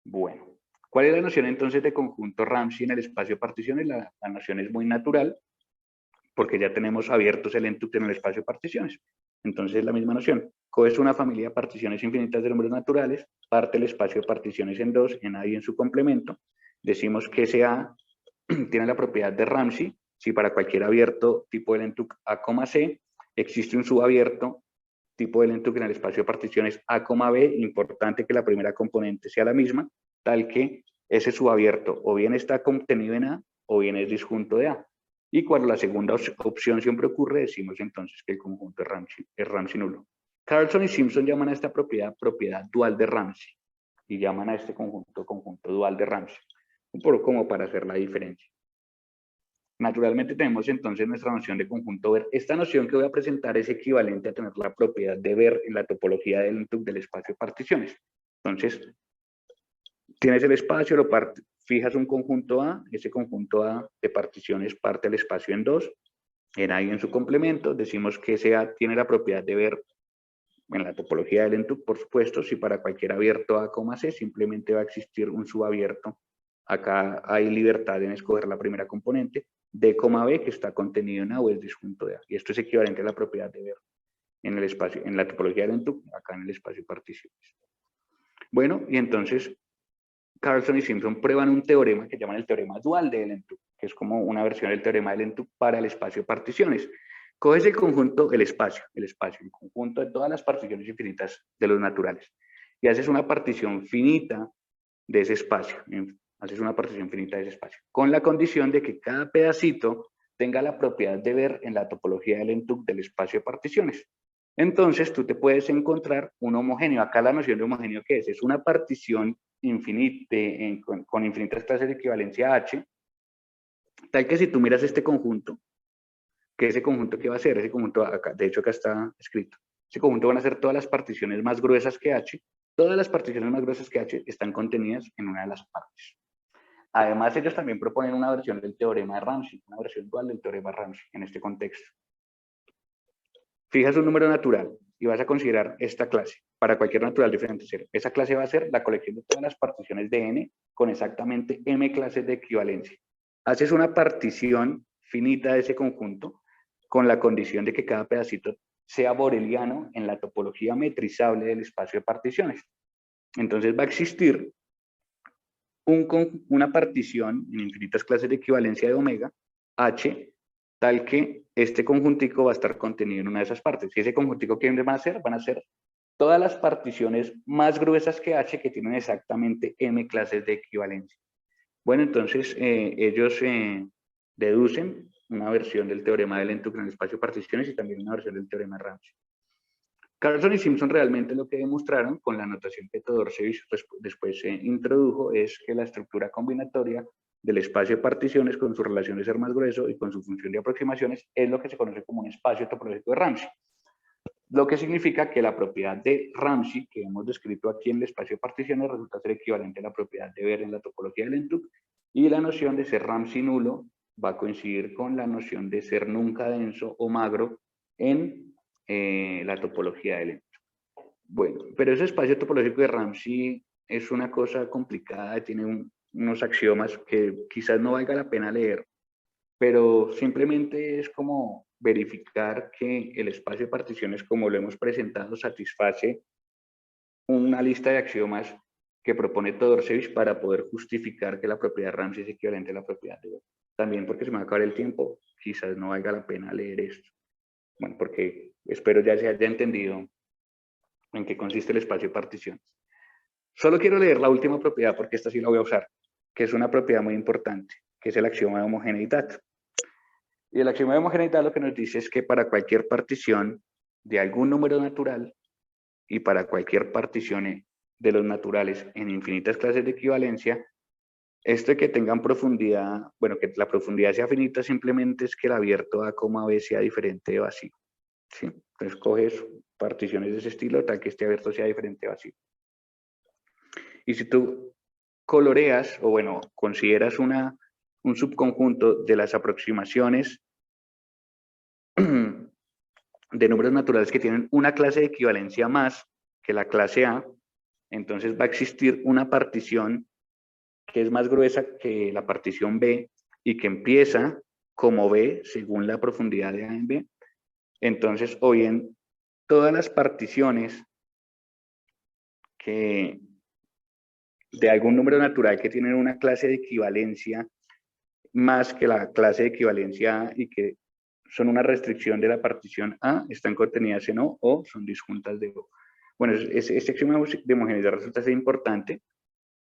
Bueno, ¿cuál es la noción entonces de conjunto Ramsey en el espacio de particiones? La noción es muy natural, porque ya tenemos abiertos el ENTUC en el espacio de particiones. Entonces es la misma noción. CO es una familia de particiones infinitas de números naturales, parte el espacio de particiones en dos, en A y en su complemento. Decimos que ese A tiene la propiedad de Ramsey, si para cualquier abierto tipo Elentuc A, C, existe un subabierto tipo Elentuc en el espacio de particiones A, B, importante que la primera componente sea la misma, tal que ese subabierto o bien está contenido en A o bien es disjunto de A. Y cuando la segunda opción siempre ocurre, decimos entonces que el conjunto es Ramsey nulo. Carlson y Simpson llaman a esta propiedad dual de Ramsey y llaman a este conjunto dual de Ramsey, un poco como para hacer la diferencia. Naturalmente tenemos entonces nuestra noción de conjunto ver. Esta noción que voy a presentar es equivalente a tener la propiedad de ver en la topología del Elentuc del espacio de particiones. Entonces, tienes el espacio, fijas un conjunto A, ese conjunto A de particiones parte el espacio en dos, en A y en su complemento, decimos que ese A tiene la propiedad de ver en la topología del Elentuc, por supuesto, si para cualquier abierto A, C, simplemente va a existir un subabierto. Acá hay libertad en escoger la primera componente, D, B, que está contenido en A o es disjunto de A. Y esto es equivalente a la propiedad de ver en el espacio, en la topología del Elentuc, acá en el espacio de particiones. Bueno, y entonces Carlson y Simpson prueban un teorema que llaman el teorema dual de Elentuc, que es como una versión del teorema de Elentuc para el espacio de particiones. Coges el conjunto, el conjunto de todas las particiones infinitas de los naturales, y haces una partición finita de ese espacio, con la condición de que cada pedacito tenga la propiedad de ver en la topología del Elentuc del espacio de particiones. Entonces tú te puedes encontrar un homogéneo. Acá la noción de homogéneo, ¿qué es? Es una partición infinita, con infinitas clases de equivalencia H, tal que si tú miras este conjunto, que ese conjunto, ¿qué va a ser? Ese conjunto, acá, de hecho acá está escrito, ese conjunto van a ser todas las particiones más gruesas que H. Todas las particiones más gruesas que H están contenidas en una de las partes. Además, ellos también proponen una versión del teorema de Ramsey, una versión dual del teorema de Ramsey en este contexto. Fijas un número natural y vas a considerar esta clase para cualquier natural diferente a 0. Esa clase va a ser la colección de todas las particiones de n con exactamente m clases de equivalencia. Haces una partición finita de ese conjunto con la condición de que cada pedacito sea boreliano en la topología metrizable del espacio de particiones. Entonces va a existir una partición en infinitas clases de equivalencia de omega, H, tal que este conjuntico va a estar contenido en una de esas partes. ¿Y ese conjuntico qué van a ser? Van a ser todas las particiones más gruesas que H que tienen exactamente m clases de equivalencia. Bueno, entonces ellos deducen una versión del teorema de Elentuc en el espacio de particiones y también una versión del teorema de Ramsey. Carlson y Simpson realmente lo que demostraron con la notación que Todorcevich después introdujo es que la estructura combinatoria del espacio de particiones con su relación de ser más grueso y con su función de aproximaciones es lo que se conoce como un espacio topológico de Ramsey. Lo que significa que la propiedad de Ramsey que hemos descrito aquí en el espacio de particiones resulta ser equivalente a la propiedad de ver en la topología de Elentuc, y la noción de ser Ramsey nulo va a coincidir con la noción de ser nunca denso o magro en la topología de Elentuc. Bueno, pero ese espacio topológico de Ramsey es una cosa complicada, tiene unos axiomas que quizás no valga la pena leer, pero simplemente es como verificar que el espacio de particiones, como lo hemos presentado, satisface una lista de axiomas que propone Todorcevich para poder justificar que la propiedad de Ramsey es equivalente a la propiedad de Ver. También porque se me va a acabar el tiempo, quizás no valga la pena leer esto. Bueno, porque espero ya se haya entendido en qué consiste el espacio de particiones. Solo quiero leer la última propiedad porque esta sí la voy a usar, que es una propiedad muy importante, que es el axioma de homogeneidad. Y el axioma de homogeneidad lo que nos dice es que para cualquier partición de algún número natural y para cualquier partición de los naturales en infinitas clases de equivalencia, esto de que tengan profundidad, bueno, que la profundidad sea finita simplemente es que el abierto A, B sea diferente de vacío. ¿Sí? Entonces coges particiones de ese estilo tal que este abierto sea diferente de vacío. Y si tú coloreas, o bueno, consideras un subconjunto de las aproximaciones de números naturales que tienen una clase de equivalencia más que la clase A, entonces va a existir una partición que es más gruesa que la partición B y que empieza como B según la profundidad de A en B. Entonces, o bien todas las particiones de algún número natural que tienen una clase de equivalencia más que la clase de equivalencia A y que son una restricción de la partición A, están contenidas en O son disjuntas de O. Bueno, este axioma de homogeneidad resulta ser importante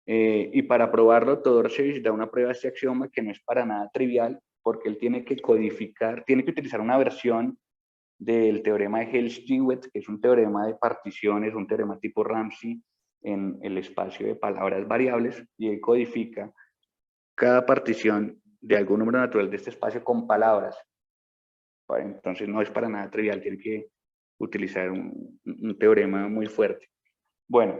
y para probarlo Todorcevich da una prueba de este axioma que no es para nada trivial porque él tiene que codificar, tiene que utilizar una versión del teorema de Hell-Stewart, que es un teorema de particiones, un teorema tipo Ramsey en el espacio de palabras variables, y él codifica cada partición de algún número natural de este espacio con palabras. Entonces no es para nada trivial, tiene que utilizar un teorema muy fuerte. Bueno,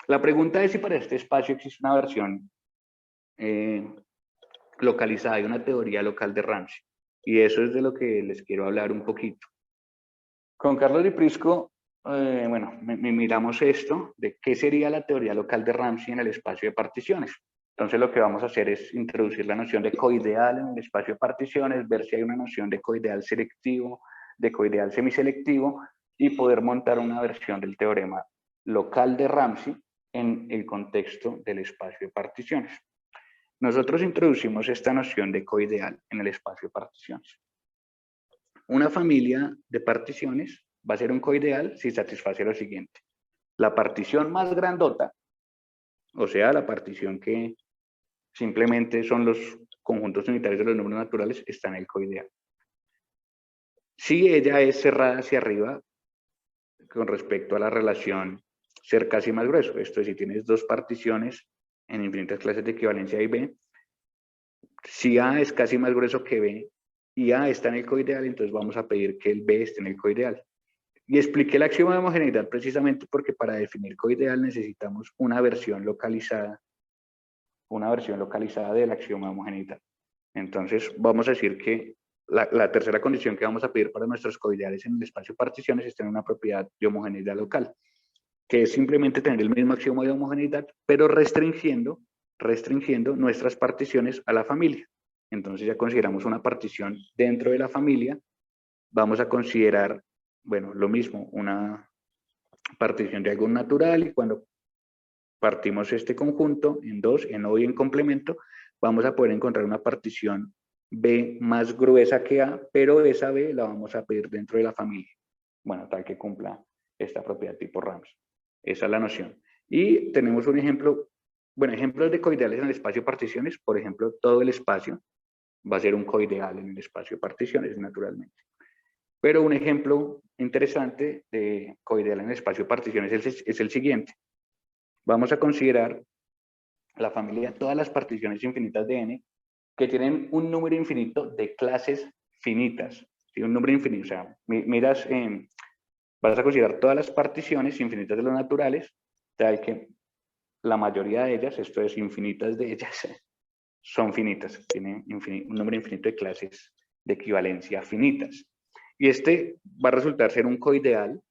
la pregunta es si para este espacio existe una versión localizada y una teoría local de Ramsey. Y eso es de lo que les quiero hablar un poquito. Con Carlos Di Prisco, bueno, miramos esto de qué sería la teoría local de Ramsey en el espacio de particiones. Entonces lo que vamos a hacer es introducir la noción de coideal en el espacio de particiones, ver si hay una noción de coideal selectivo, de coideal semiselectivo y poder montar una versión del teorema local de Ramsey en el contexto del espacio de particiones. Nosotros introducimos esta noción de coideal en el espacio de particiones. Una familia de particiones va a ser un coideal si satisface lo siguiente. La partición más grandota, o sea, la partición que simplemente son los conjuntos unitarios de los números naturales, está en el coideal. Si ella es cerrada hacia arriba con respecto a la relación ser casi más grueso, esto es, si tienes dos particiones en infinitas clases de equivalencia A y B, si A es casi más grueso que B y A está en el coideal, entonces vamos a pedir que el B esté en el coideal. Y expliqué el axioma de homogeneidad precisamente porque para definir coideal necesitamos una versión localizada del axioma de homogeneidad. Entonces vamos a decir que la tercera condición que vamos a pedir para nuestros coideales en el espacio de particiones es tener una propiedad de homogeneidad local, que es simplemente tener el mismo axioma de homogeneidad, pero restringiendo nuestras particiones a la familia. Entonces ya consideramos una partición dentro de la familia, vamos a considerar, bueno, lo mismo, una partición de algo natural, y cuando partimos este conjunto en dos, en O y en complemento, vamos a poder encontrar una partición B más gruesa que A, pero esa B la vamos a pedir dentro de la familia. Bueno, tal que cumpla esta propiedad tipo Ramsey. Esa es la noción. Y tenemos un ejemplo, bueno, ejemplos de coideales en el espacio de particiones. Por ejemplo, todo el espacio va a ser un coideal en el espacio de particiones, naturalmente. Pero un ejemplo interesante de coideal en el espacio de particiones es el siguiente. Vamos a considerar la familia de todas las particiones infinitas de n que tienen un número infinito de clases finitas. ¿Sí? Un número infinito, o sea, miras, vas a considerar todas las particiones infinitas de los naturales, tal que la mayoría de ellas, esto es infinitas de ellas, son finitas, tienen un número infinito de clases de equivalencia finitas. Y este va a resultar ser un coideal,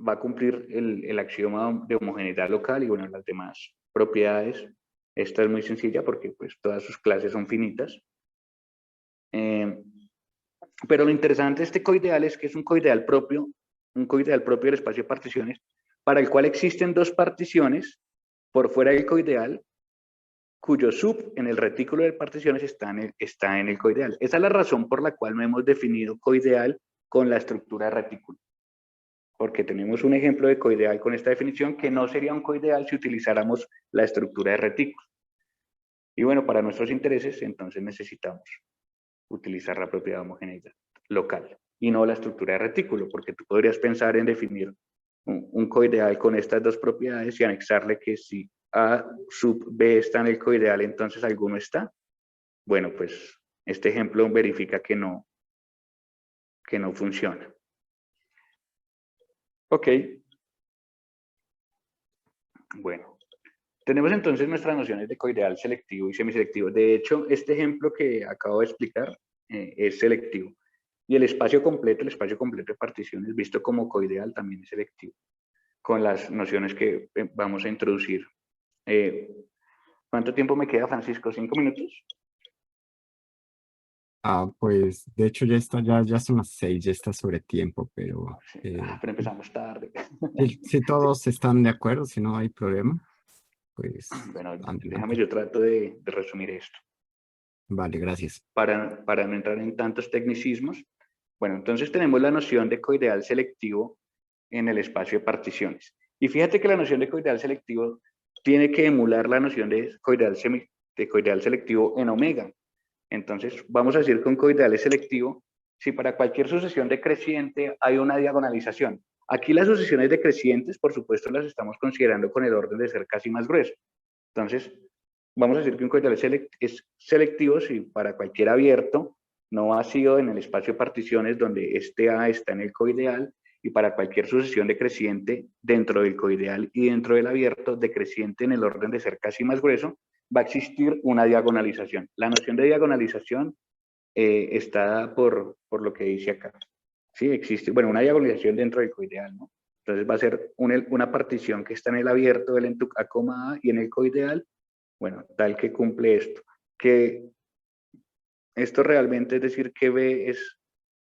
va a cumplir el axioma de homogeneidad local y bueno, las demás propiedades. Esta es muy sencilla porque pues todas sus clases son finitas. Pero lo interesante de este coideal es que es un coideal propio del espacio de particiones, para el cual existen dos particiones por fuera del coideal, cuyo sub en el retículo de particiones está en el coideal. Esa es la razón por la cual no hemos definido coideal con la estructura de retículo. Porque tenemos un ejemplo de coideal con esta definición que no sería un coideal si utilizáramos la estructura de retículo. Y bueno, para nuestros intereses, entonces necesitamos utilizar la propiedad de homogeneidad local y no la estructura de retículo, porque tú podrías pensar en definir un coideal con estas dos propiedades y anexarle que si A sub B está en el coideal, entonces alguno está. Bueno, pues este ejemplo verifica que no funciona. Ok. Bueno, tenemos entonces nuestras nociones de coideal selectivo y semiselectivo. De hecho, este ejemplo que acabo de explicar es selectivo. Y el espacio completo de particiones, visto como coideal, también es selectivo, con las nociones que vamos a introducir. ¿Cuánto tiempo me queda, Francisco? ¿5 minutos? Pues de hecho ya son las 6, ya está sobre tiempo, pero Sí, pero empezamos tarde. si todos están de acuerdo, si no hay problema, pues Bueno, adelante. déjame yo trato de resumir esto. Vale, gracias. Para no entrar en tantos tecnicismos. Bueno, entonces tenemos la noción de coideal selectivo en el espacio de particiones. Y fíjate que la noción de coideal selectivo tiene que emular la noción de coideal selectivo en omega. Entonces, vamos a decir que un coideal es selectivo si para cualquier sucesión decreciente hay una diagonalización. Aquí las sucesiones decrecientes, por supuesto, las estamos considerando con el orden de ser casi más grueso. Entonces, vamos a decir que un coideal es selectivo si para cualquier abierto no vacío en el espacio de particiones donde este A está en el coideal, y para cualquier sucesión decreciente dentro del coideal y dentro del abierto decreciente en el orden de ser casi más grueso, va a existir una diagonalización. La noción de diagonalización está dada por lo que dice acá. Sí, existe, bueno, una diagonalización dentro del coideal, ¿no? Entonces va a ser una partición que está en el abierto del entuc A, A y en el coideal, bueno, tal que cumple esto. Que esto realmente es decir que B es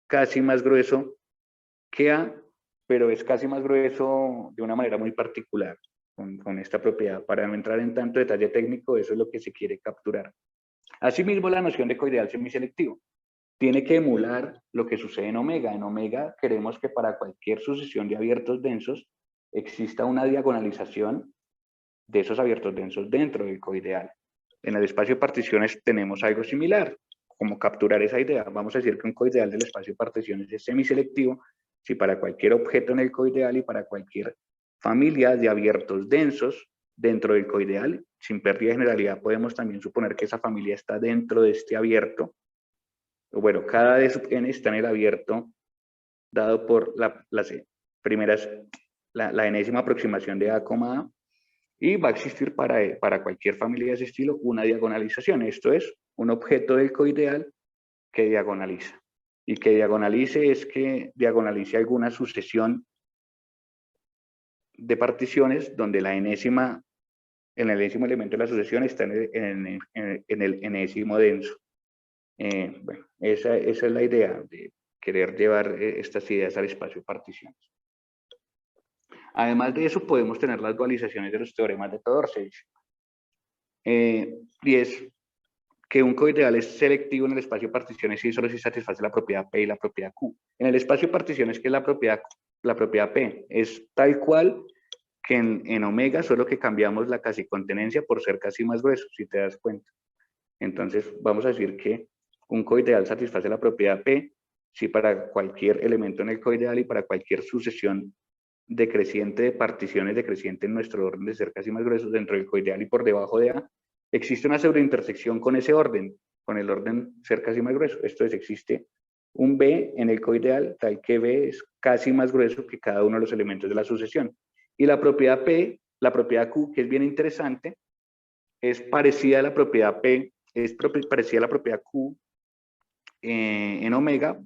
casi más grueso que A, pero es casi más grueso de una manera muy particular con esta propiedad. Para no entrar en tanto detalle técnico, eso es lo que se quiere capturar. Asimismo, la noción de coideal semiselectivo tiene que emular lo que sucede en omega. En omega queremos que para cualquier sucesión de abiertos densos exista una diagonalización de esos abiertos densos dentro del coideal. En el espacio de particiones tenemos algo similar. Como capturar esa idea, vamos a decir que un coideal del espacio de particiones es semiselectivo si para cualquier objeto en el coideal y para cualquier familia de abiertos densos dentro del coideal, sin pérdida de generalidad, podemos también suponer que esa familia está dentro de este abierto. Bueno, cada D sub n está en el abierto dado por las primeras, la enésima aproximación de A, A, y va a existir para cualquier familia de ese estilo una diagonalización. Esto es un objeto del coideal que diagonaliza. Y que diagonalice es que diagonalice alguna sucesión de particiones donde el enésimo elemento de la sucesión está en el enésimo denso. Bueno, esa es la idea de querer llevar estas ideas al espacio de particiones. Además de eso, podemos tener las dualizaciones de los teoremas de Todorsich. Y es que un coideal es selectivo en el espacio de particiones y solo si satisface la propiedad P y la propiedad Q. En el espacio de particiones, que es la propiedad P, es tal cual que en omega, solo que cambiamos la casi contenencia por ser casi más grueso, si te das cuenta. Entonces, vamos a decir que un coideal satisface la propiedad P si para cualquier elemento en el coideal y para cualquier sucesión decreciente de particiones decreciente en nuestro orden de ser casi más gruesos dentro del coideal y por debajo de A, existe una pseudointersección con ese orden, con el orden ser casi más grueso. Esto es, existe un B en el coideal, tal que B es casi más grueso que cada uno de los elementos de la sucesión. Y la propiedad P, la propiedad Q, que es bien interesante, es parecida a la propiedad P, es parecida a la propiedad Q en omega,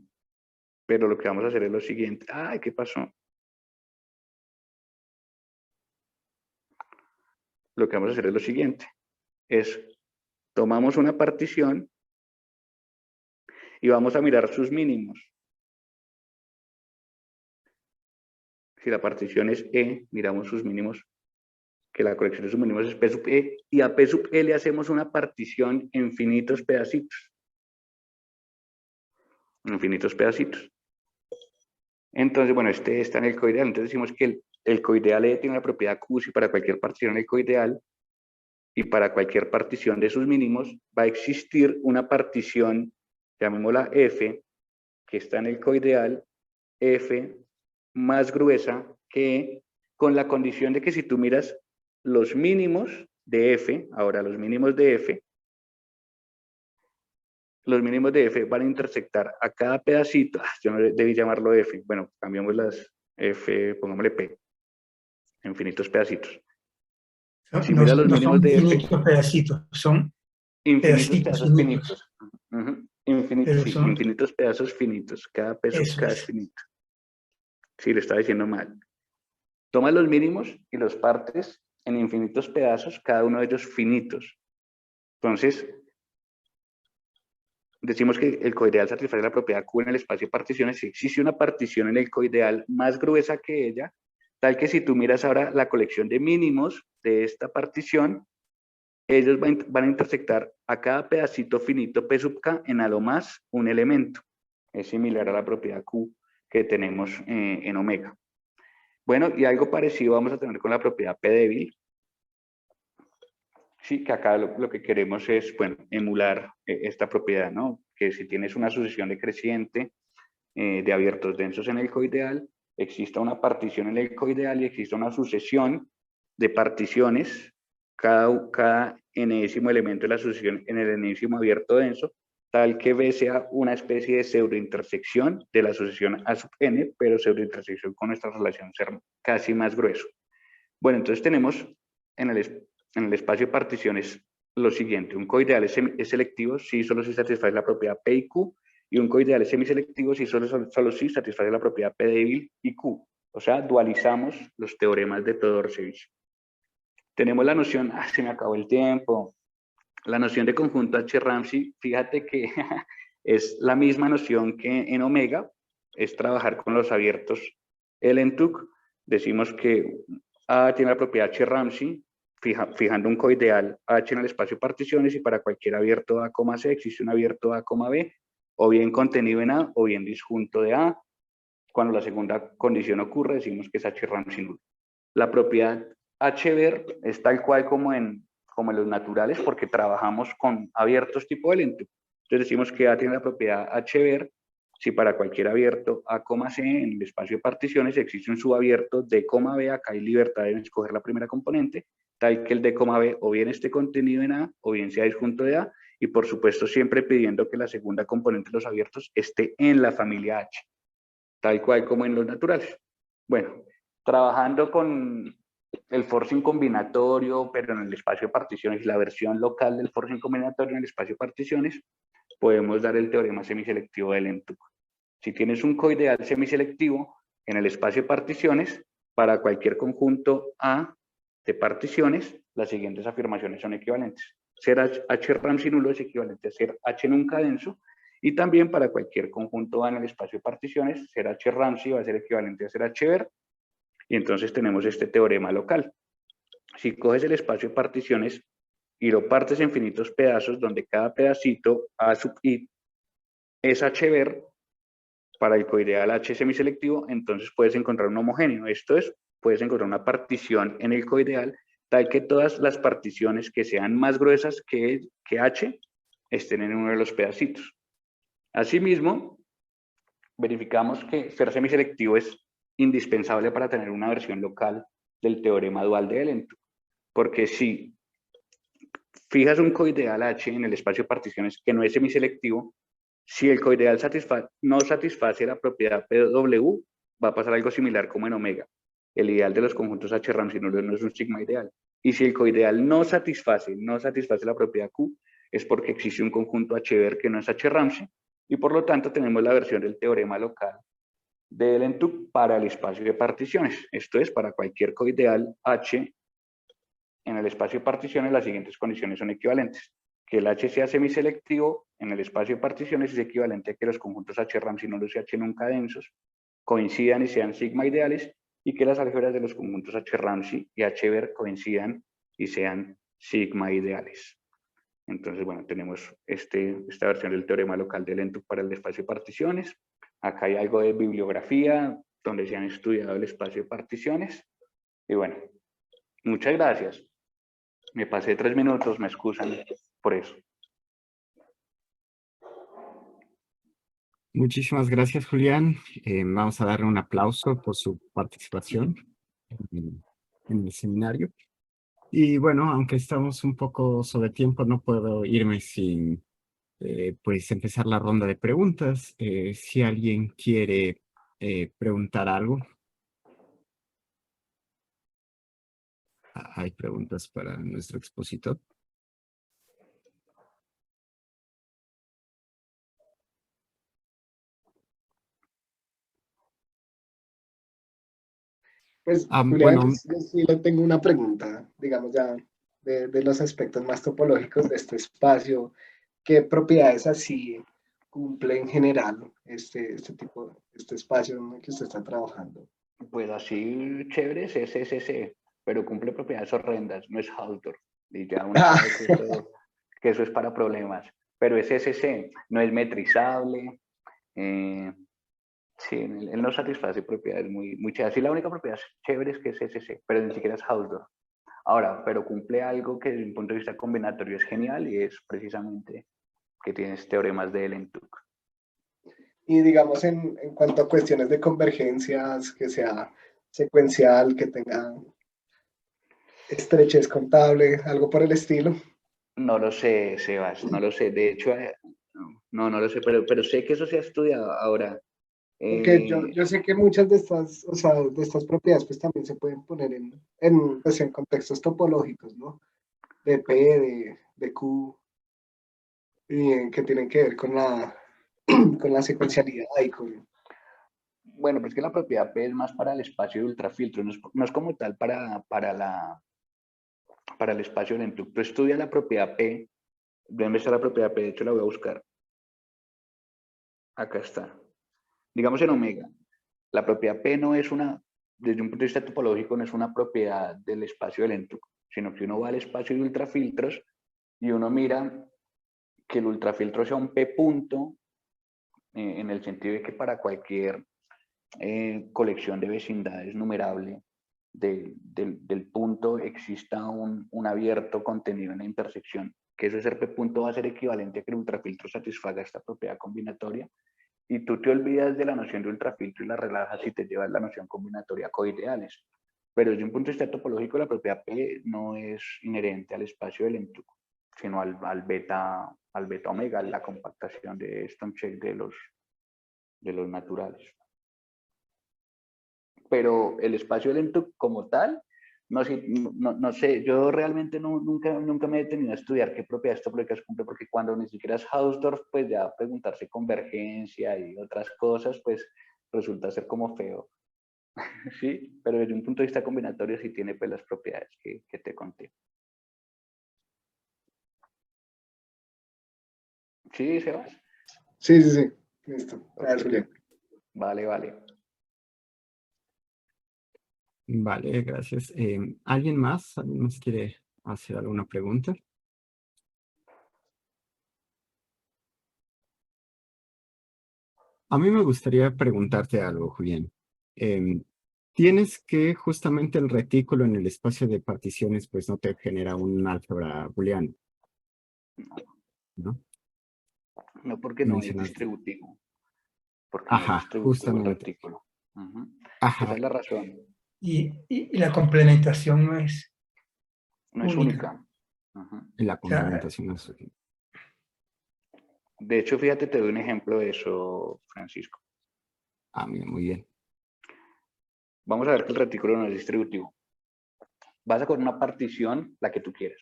pero lo que vamos a hacer es lo siguiente. ¡Ay, qué pasó! Lo que vamos a hacer es lo siguiente. Tomamos una partición y vamos a mirar sus mínimos. Si la partición es E, miramos sus mínimos, que la colección de sus mínimos es P sub E, y a P sub E le hacemos una partición en infinitos pedacitos. Infinitos pedacitos. Entonces, bueno, este está en el coideal, entonces decimos que el coideal E tiene la propiedad Q si para cualquier partición en el coideal, y para cualquier partición de sus mínimos va a existir una partición, llamémosla F, que está en el coideal, F más gruesa que con la condición de que si tú miras los mínimos de F, ahora los mínimos de F van a intersectar a cada pedacito, yo no debí llamarlo F, bueno, cambiamos las F, pongámosle P, infinitos pedacitos. Si no, mira los no mínimos son de F, infinitos pedacitos, son infinitos pedacitos pedazos finitos. Pero Sí, son infinitos pedazos finitos, cada peso eso cada es. finito. Sí, lo estaba diciendo mal. Toma los mínimos y los partes en infinitos pedazos, cada uno de ellos finitos. Entonces, decimos que el coideal satisface la propiedad Q en el espacio de particiones si existe una partición en el coideal más gruesa que ella, tal que si tú miras ahora la colección de mínimos de esta partición, ellos van a intersectar a cada pedacito finito P sub K en a lo más un elemento. Es similar a la propiedad Q que tenemos en omega. Bueno, y algo parecido vamos a tener con la propiedad P débil. Sí, que acá lo que queremos es, bueno, emular esta propiedad, ¿no? Que si tienes una sucesión decreciente de abiertos densos en el coideal, exista una partición en el coideal y exista una sucesión de particiones, cada enésimo elemento de la sucesión en el enésimo abierto denso, tal que B sea una especie de pseudointersección de la sucesión A sub n, pero pseudointersección con nuestra relación ser casi más grueso. Bueno, entonces tenemos en el espacio de particiones lo siguiente: un coideal es selectivo si solo se satisface la propiedad P y Q, y un coideal es semiselectivo si solo si satisface la propiedad P débil y Q. O sea, dualizamos los teoremas de Todorcevich. Tenemos la noción, se me acabó el tiempo, la noción de conjunto H-Ramsey. Fíjate que es la misma noción que en omega, es trabajar con los abiertos L-en-Tuk. Decimos que A tiene la propiedad H-Ramsey, fijando un coideal H en el espacio de particiones, y para cualquier abierto A, C existe un abierto A, B, o bien contenido en A, o bien disjunto de A. Cuando la segunda condición ocurre, decimos que es H-Ramsey nulo. La propiedad H-ver es tal cual como en los naturales, porque trabajamos con abiertos tipo L-en-Tuk. Entonces decimos que A tiene la propiedad H-ver si para cualquier abierto A, C en el espacio de particiones existe un subabierto D, B, acá hay libertad de escoger la primera componente, tal que el D, B o bien esté contenido en A o bien sea disjunto de A, y por supuesto siempre pidiendo que la segunda componente de los abiertos esté en la familia H, tal cual como en los naturales. Bueno, trabajando con el forcing combinatorio, pero en el espacio de particiones, y la versión local del forcing combinatorio en el espacio de particiones, podemos dar el teorema semiselectivo de L-en-Tuk. Si tienes un coideal semiselectivo en el espacio de particiones, para cualquier conjunto A de particiones, las siguientes afirmaciones son equivalentes. Ser H-Ramsey nulo es equivalente a ser H nunca denso, y también para cualquier conjunto A en el espacio de particiones, ser H-Ramsey va a ser equivalente a ser H-ver, y entonces tenemos este teorema local. Si coges el espacio de particiones y lo partes en infinitos pedazos, donde cada pedacito A sub i es H-ver, para el coideal H semiselectivo, entonces puedes encontrar un homogéneo. Esto es, puedes encontrar una partición en el coideal tal que todas las particiones que sean más gruesas que H estén en uno de los pedacitos. Asimismo, verificamos que ser semiselectivo es indispensable para tener una versión local del teorema dual de L-en-Tuk, porque si fijas un coideal H en el espacio de particiones que no es semiselectivo, si el coideal no satisface la propiedad PW, va a pasar algo similar como en omega. El ideal de los conjuntos H-Ramsey no es un sigma ideal. Y si el coideal no satisface la propiedad Q, es porque existe un conjunto H-ver que no es H-Ramsey, y por lo tanto tenemos la versión del teorema local de L-en-Tuk para el espacio de particiones. Esto es, para cualquier coideal H en el espacio de particiones, las siguientes condiciones son equivalentes. Que el H sea semiselectivo en el espacio de particiones es equivalente a que los conjuntos H-Ramsey nulos y H nunca densos coincidan y sean sigma ideales, y que las álgebras de los conjuntos H-Ramsey y H-ver coincidan y sean sigma ideales. Entonces, bueno, tenemos esta versión del teorema local de L-en-Tuk para el espacio de particiones. Acá hay algo de bibliografía donde se han estudiado el espacio de particiones. Y bueno, muchas gracias. Me pasé 3 minutos, me excusan por eso. Muchísimas gracias, Julián. Vamos a darle un aplauso por su participación en el seminario. Y bueno, aunque estamos un poco sobre tiempo, no puedo irme sin pues empezar la ronda de preguntas. Si alguien quiere preguntar algo. Hay preguntas para nuestro expositor. Pues, Julián, Bueno, yo sí le tengo una pregunta, digamos ya de los aspectos más topológicos de este espacio. ¿Qué propiedades así cumple en general este espacio en el que usted está trabajando? Pues así chévere es SSC, pero cumple propiedades horrendas, no es Haldor. Y ya uno sabe que eso es para problemas. Pero es SC, no es metrizable. Sí, él no satisface propiedades muy chéveres. Sí, la única propiedad chévere es que es SC, pero ni siquiera es Hausdorff. Ahora, pero cumple algo que desde un punto de vista combinatorio es genial y es precisamente que tienes teoremas de Lentuk. Y digamos en cuanto a cuestiones de convergencias, que sea secuencial, que tenga estrechez contable, algo por el estilo. No lo sé, Sebas, no lo sé. De hecho, no lo sé, pero sé que eso se ha estudiado. Ahora, Porque yo sé que muchas de estas, o sea, de estas propiedades pues también se pueden poner pues, en contextos topológicos, ¿no? De P, de Q, y que tienen que ver con con la secuencialidad y con... bueno, pero es que la propiedad P es más para el espacio de ultrafiltro, no es como tal para el espacio de Lentuk. Tú estudias la propiedad P. ¿Dónde está la propiedad P? De hecho, la voy a buscar. Acá está. Digamos en omega. La propiedad P no es desde un punto de vista topológico, no es una propiedad del espacio de Lentuk, sino que uno va al espacio de ultrafiltros y uno mira que el ultrafiltro sea un P punto, en el sentido de que para cualquier colección de vecindades numerable del punto exista un abierto contenido en la intersección, que ese P punto va a ser equivalente a que el ultrafiltro satisfaga esta propiedad combinatoria, y tú te olvidas de la noción de ultrafiltro y la relajas y te llevas la noción combinatoria coideales. Pero desde un punto de vista topológico, la propiedad P no es inherente al espacio del Lentuk, sino al beta omega, la compactación de Stonechek de los naturales. Pero el espacio del Lentuk como tal, no sé, yo realmente nunca me he detenido a estudiar qué propiedades topológicas cumple, porque cuando ni siquiera es Hausdorff, pues ya preguntarse convergencia y otras cosas, pues resulta ser como feo. Sí, pero desde un punto de vista combinatorio sí tiene pues las propiedades que te conté. ¿Sí, Sebas? Sí, sí, sí. Listo. Okay. Vale. Vale, gracias. ¿Alguien más? ¿Alguien más quiere hacer alguna pregunta? A mí me gustaría preguntarte algo, Julián. Tienes que justamente el retículo en el espacio de particiones pues no te genera un álgebra booleano, ¿no? No, porque no es Mencionaste. distributivo. Porque no es Ajá, distributivo el justamente. retículo. Esa Ajá, es la razón. Y la complementación no es No es única. única. y la O sea, complementación es aquí. De hecho, fíjate, te doy un ejemplo de eso, Francisco. Ah, mira, muy bien. Vamos a ver que el retículo no es distributivo. Vas a coger una partición, la que tú quieras,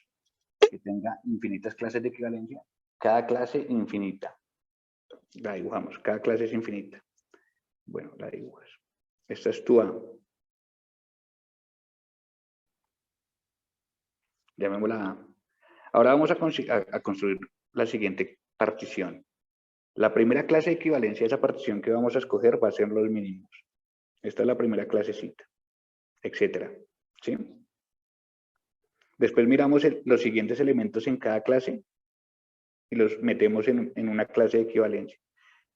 que tenga infinitas clases de equivalencia. Cada clase infinita. La dibujamos. Cada clase es infinita. Bueno, la dibujas. Esta es tu A. Llamémosla A. Ahora vamos a construir la siguiente partición. La primera clase de equivalencia de esa partición que vamos a escoger va a ser los mínimos. Esta es la primera clasecita, etcétera. ¿Sí? Después miramos los siguientes elementos en cada clase y los metemos en una clase de equivalencia.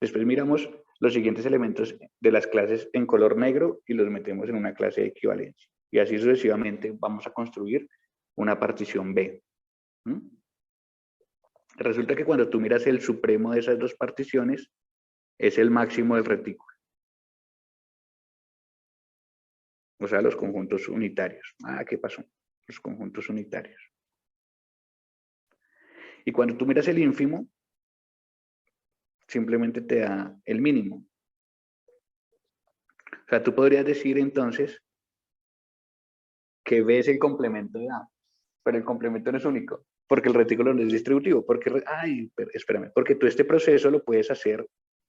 Después miramos los siguientes elementos de las clases en color negro y los metemos en una clase de equivalencia. Y así sucesivamente vamos a construir una partición B. Resulta que cuando tú miras el supremo de esas dos particiones, es el máximo del retículo. O sea, los conjuntos unitarios. ¿Qué pasó? Los conjuntos unitarios. Y cuando tú miras el ínfimo, simplemente te da el mínimo. O sea, tú podrías decir entonces que B es el complemento de A, pero el complemento no es único, porque el retículo no es distributivo. Espérame, porque tú este proceso lo puedes hacer,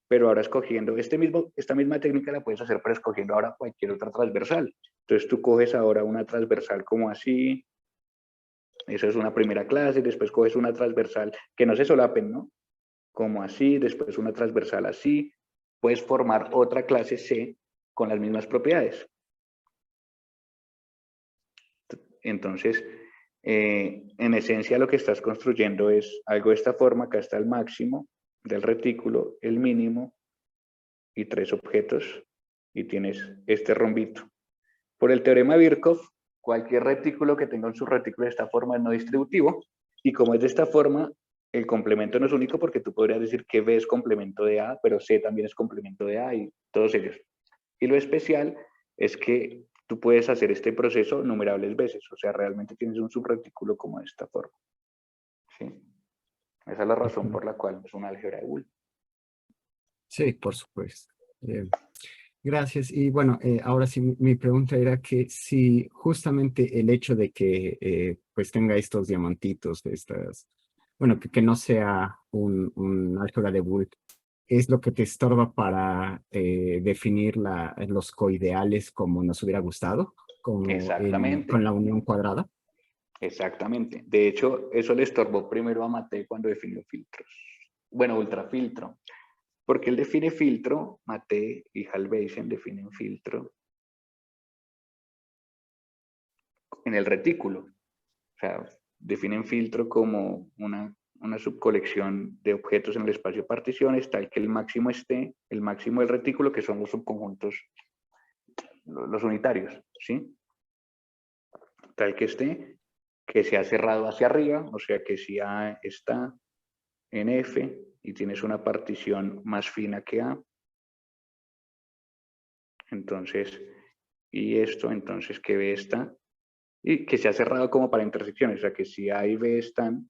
pero ahora escogiendo esta misma técnica la puedes hacer, pero escogiendo ahora cualquier otra transversal. Entonces tú coges ahora una transversal como así, eso es una primera clase, después coges una transversal que no se solapen, ¿no? Como así, después una transversal así, puedes formar otra clase C con las mismas propiedades. Entonces, En esencia lo que estás construyendo es algo de esta forma. Acá está el máximo del retículo, el mínimo y 3 objetos, y tienes este rombito. Por el teorema de Birkhoff, cualquier retículo que tenga un subretículo de esta forma es no distributivo, y como es de esta forma, el complemento no es único, porque tú podrías decir que B es complemento de A, pero C también es complemento de A, y todos ellos. Y lo especial es que tú puedes hacer este proceso numerables veces, o sea, realmente tienes un subretículo como de esta forma. ¿Sí? Esa es la razón por la cual es una álgebra de Boole. Sí, por supuesto. Gracias. Y bueno, ahora sí, mi pregunta era que si justamente el hecho de que pues tenga estos diamantitos, bueno, que no sea un álgebra de Boole, es lo que te estorba para definir los coideales como nos hubiera gustado, como Exactamente. con la unión cuadrada. Exactamente. De hecho, eso le estorbó primero a Maté cuando definió filtros. Bueno, ultrafiltro. Porque él define filtro, Maté y Halbeisen definen filtro en el retículo. O sea, definen filtro como una subcolección de objetos en el espacio de particiones, tal que el máximo esté, el máximo del retículo, que son los subconjuntos, los unitarios, ¿sí? Tal que esté, que sea cerrado hacia arriba, o sea que si A está en F y tienes una partición más fina que A, entonces, y esto, entonces que B está, y que sea cerrado como para intersecciones, o sea que si A y B están,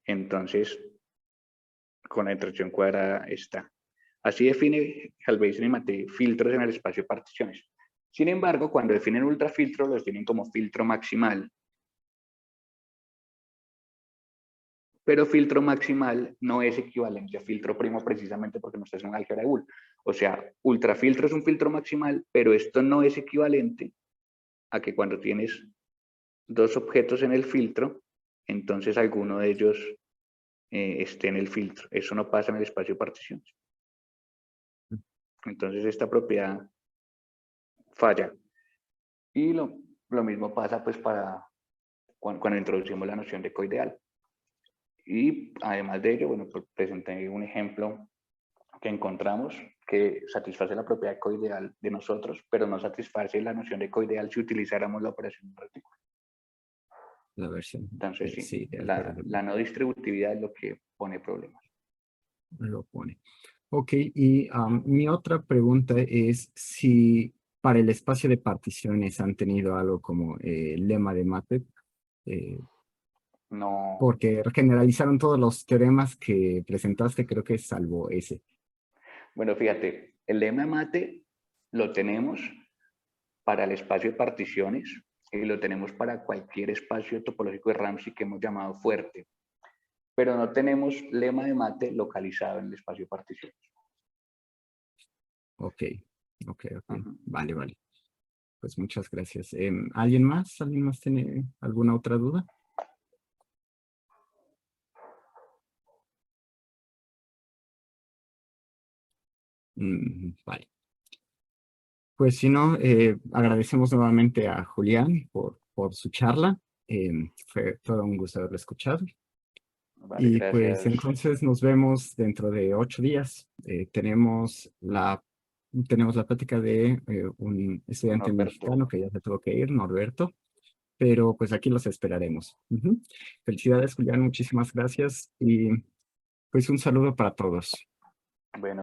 entonces con la intersección cuadrada está. Así define Halbeisen y Maté filtros en el espacio de particiones. Sin embargo, cuando definen ultrafiltro, los definen como filtro maximal. Pero filtro maximal no es equivalente a filtro primo precisamente porque no estás en álgebra de Boole. O sea, ultrafiltro es un filtro maximal, pero esto no es equivalente a que cuando tienes 2 objetos en el filtro, entonces alguno de ellos esté en el filtro. Eso no pasa en el espacio de particiones. Entonces esta propiedad falla. Y lo mismo pasa pues para cuando introducimos la noción de coideal. Y además de ello, bueno, pues presenté un ejemplo que encontramos que satisface la propiedad coideal de nosotros, pero no satisface la noción de coideal si utilizáramos la operación de retículo. La versión. Entonces, sí, Sí, la no distributividad es lo que pone problemas. lo pone. Ok, y mi otra pregunta es si para el espacio de particiones han tenido algo como lema de Matte, No, porque generalizaron todos los teoremas que presentaste, creo que salvo ese. bueno, fíjate, el lema mate lo tenemos para el espacio de particiones y lo tenemos para cualquier espacio topológico de Ramsey que hemos llamado fuerte, pero no tenemos lema de mate localizado en el espacio de particiones. Ok. Ujú. Vale, vale. Pues muchas gracias. ¿Alguien más? ¿Alguien más tiene alguna otra duda? Vale. Pues si no, agradecemos nuevamente a Julián por su charla. Fue todo un gusto haberlo escuchado. Vale, Y pues gracias. entonces nos vemos dentro de 8 días. Tenemos la plática de un estudiante Norberto. mexicano que ya se tuvo que ir, Norberto, pero pues aquí los esperaremos. Ujú. Felicidades, Julián, muchísimas gracias y pues un saludo para todos. Bueno.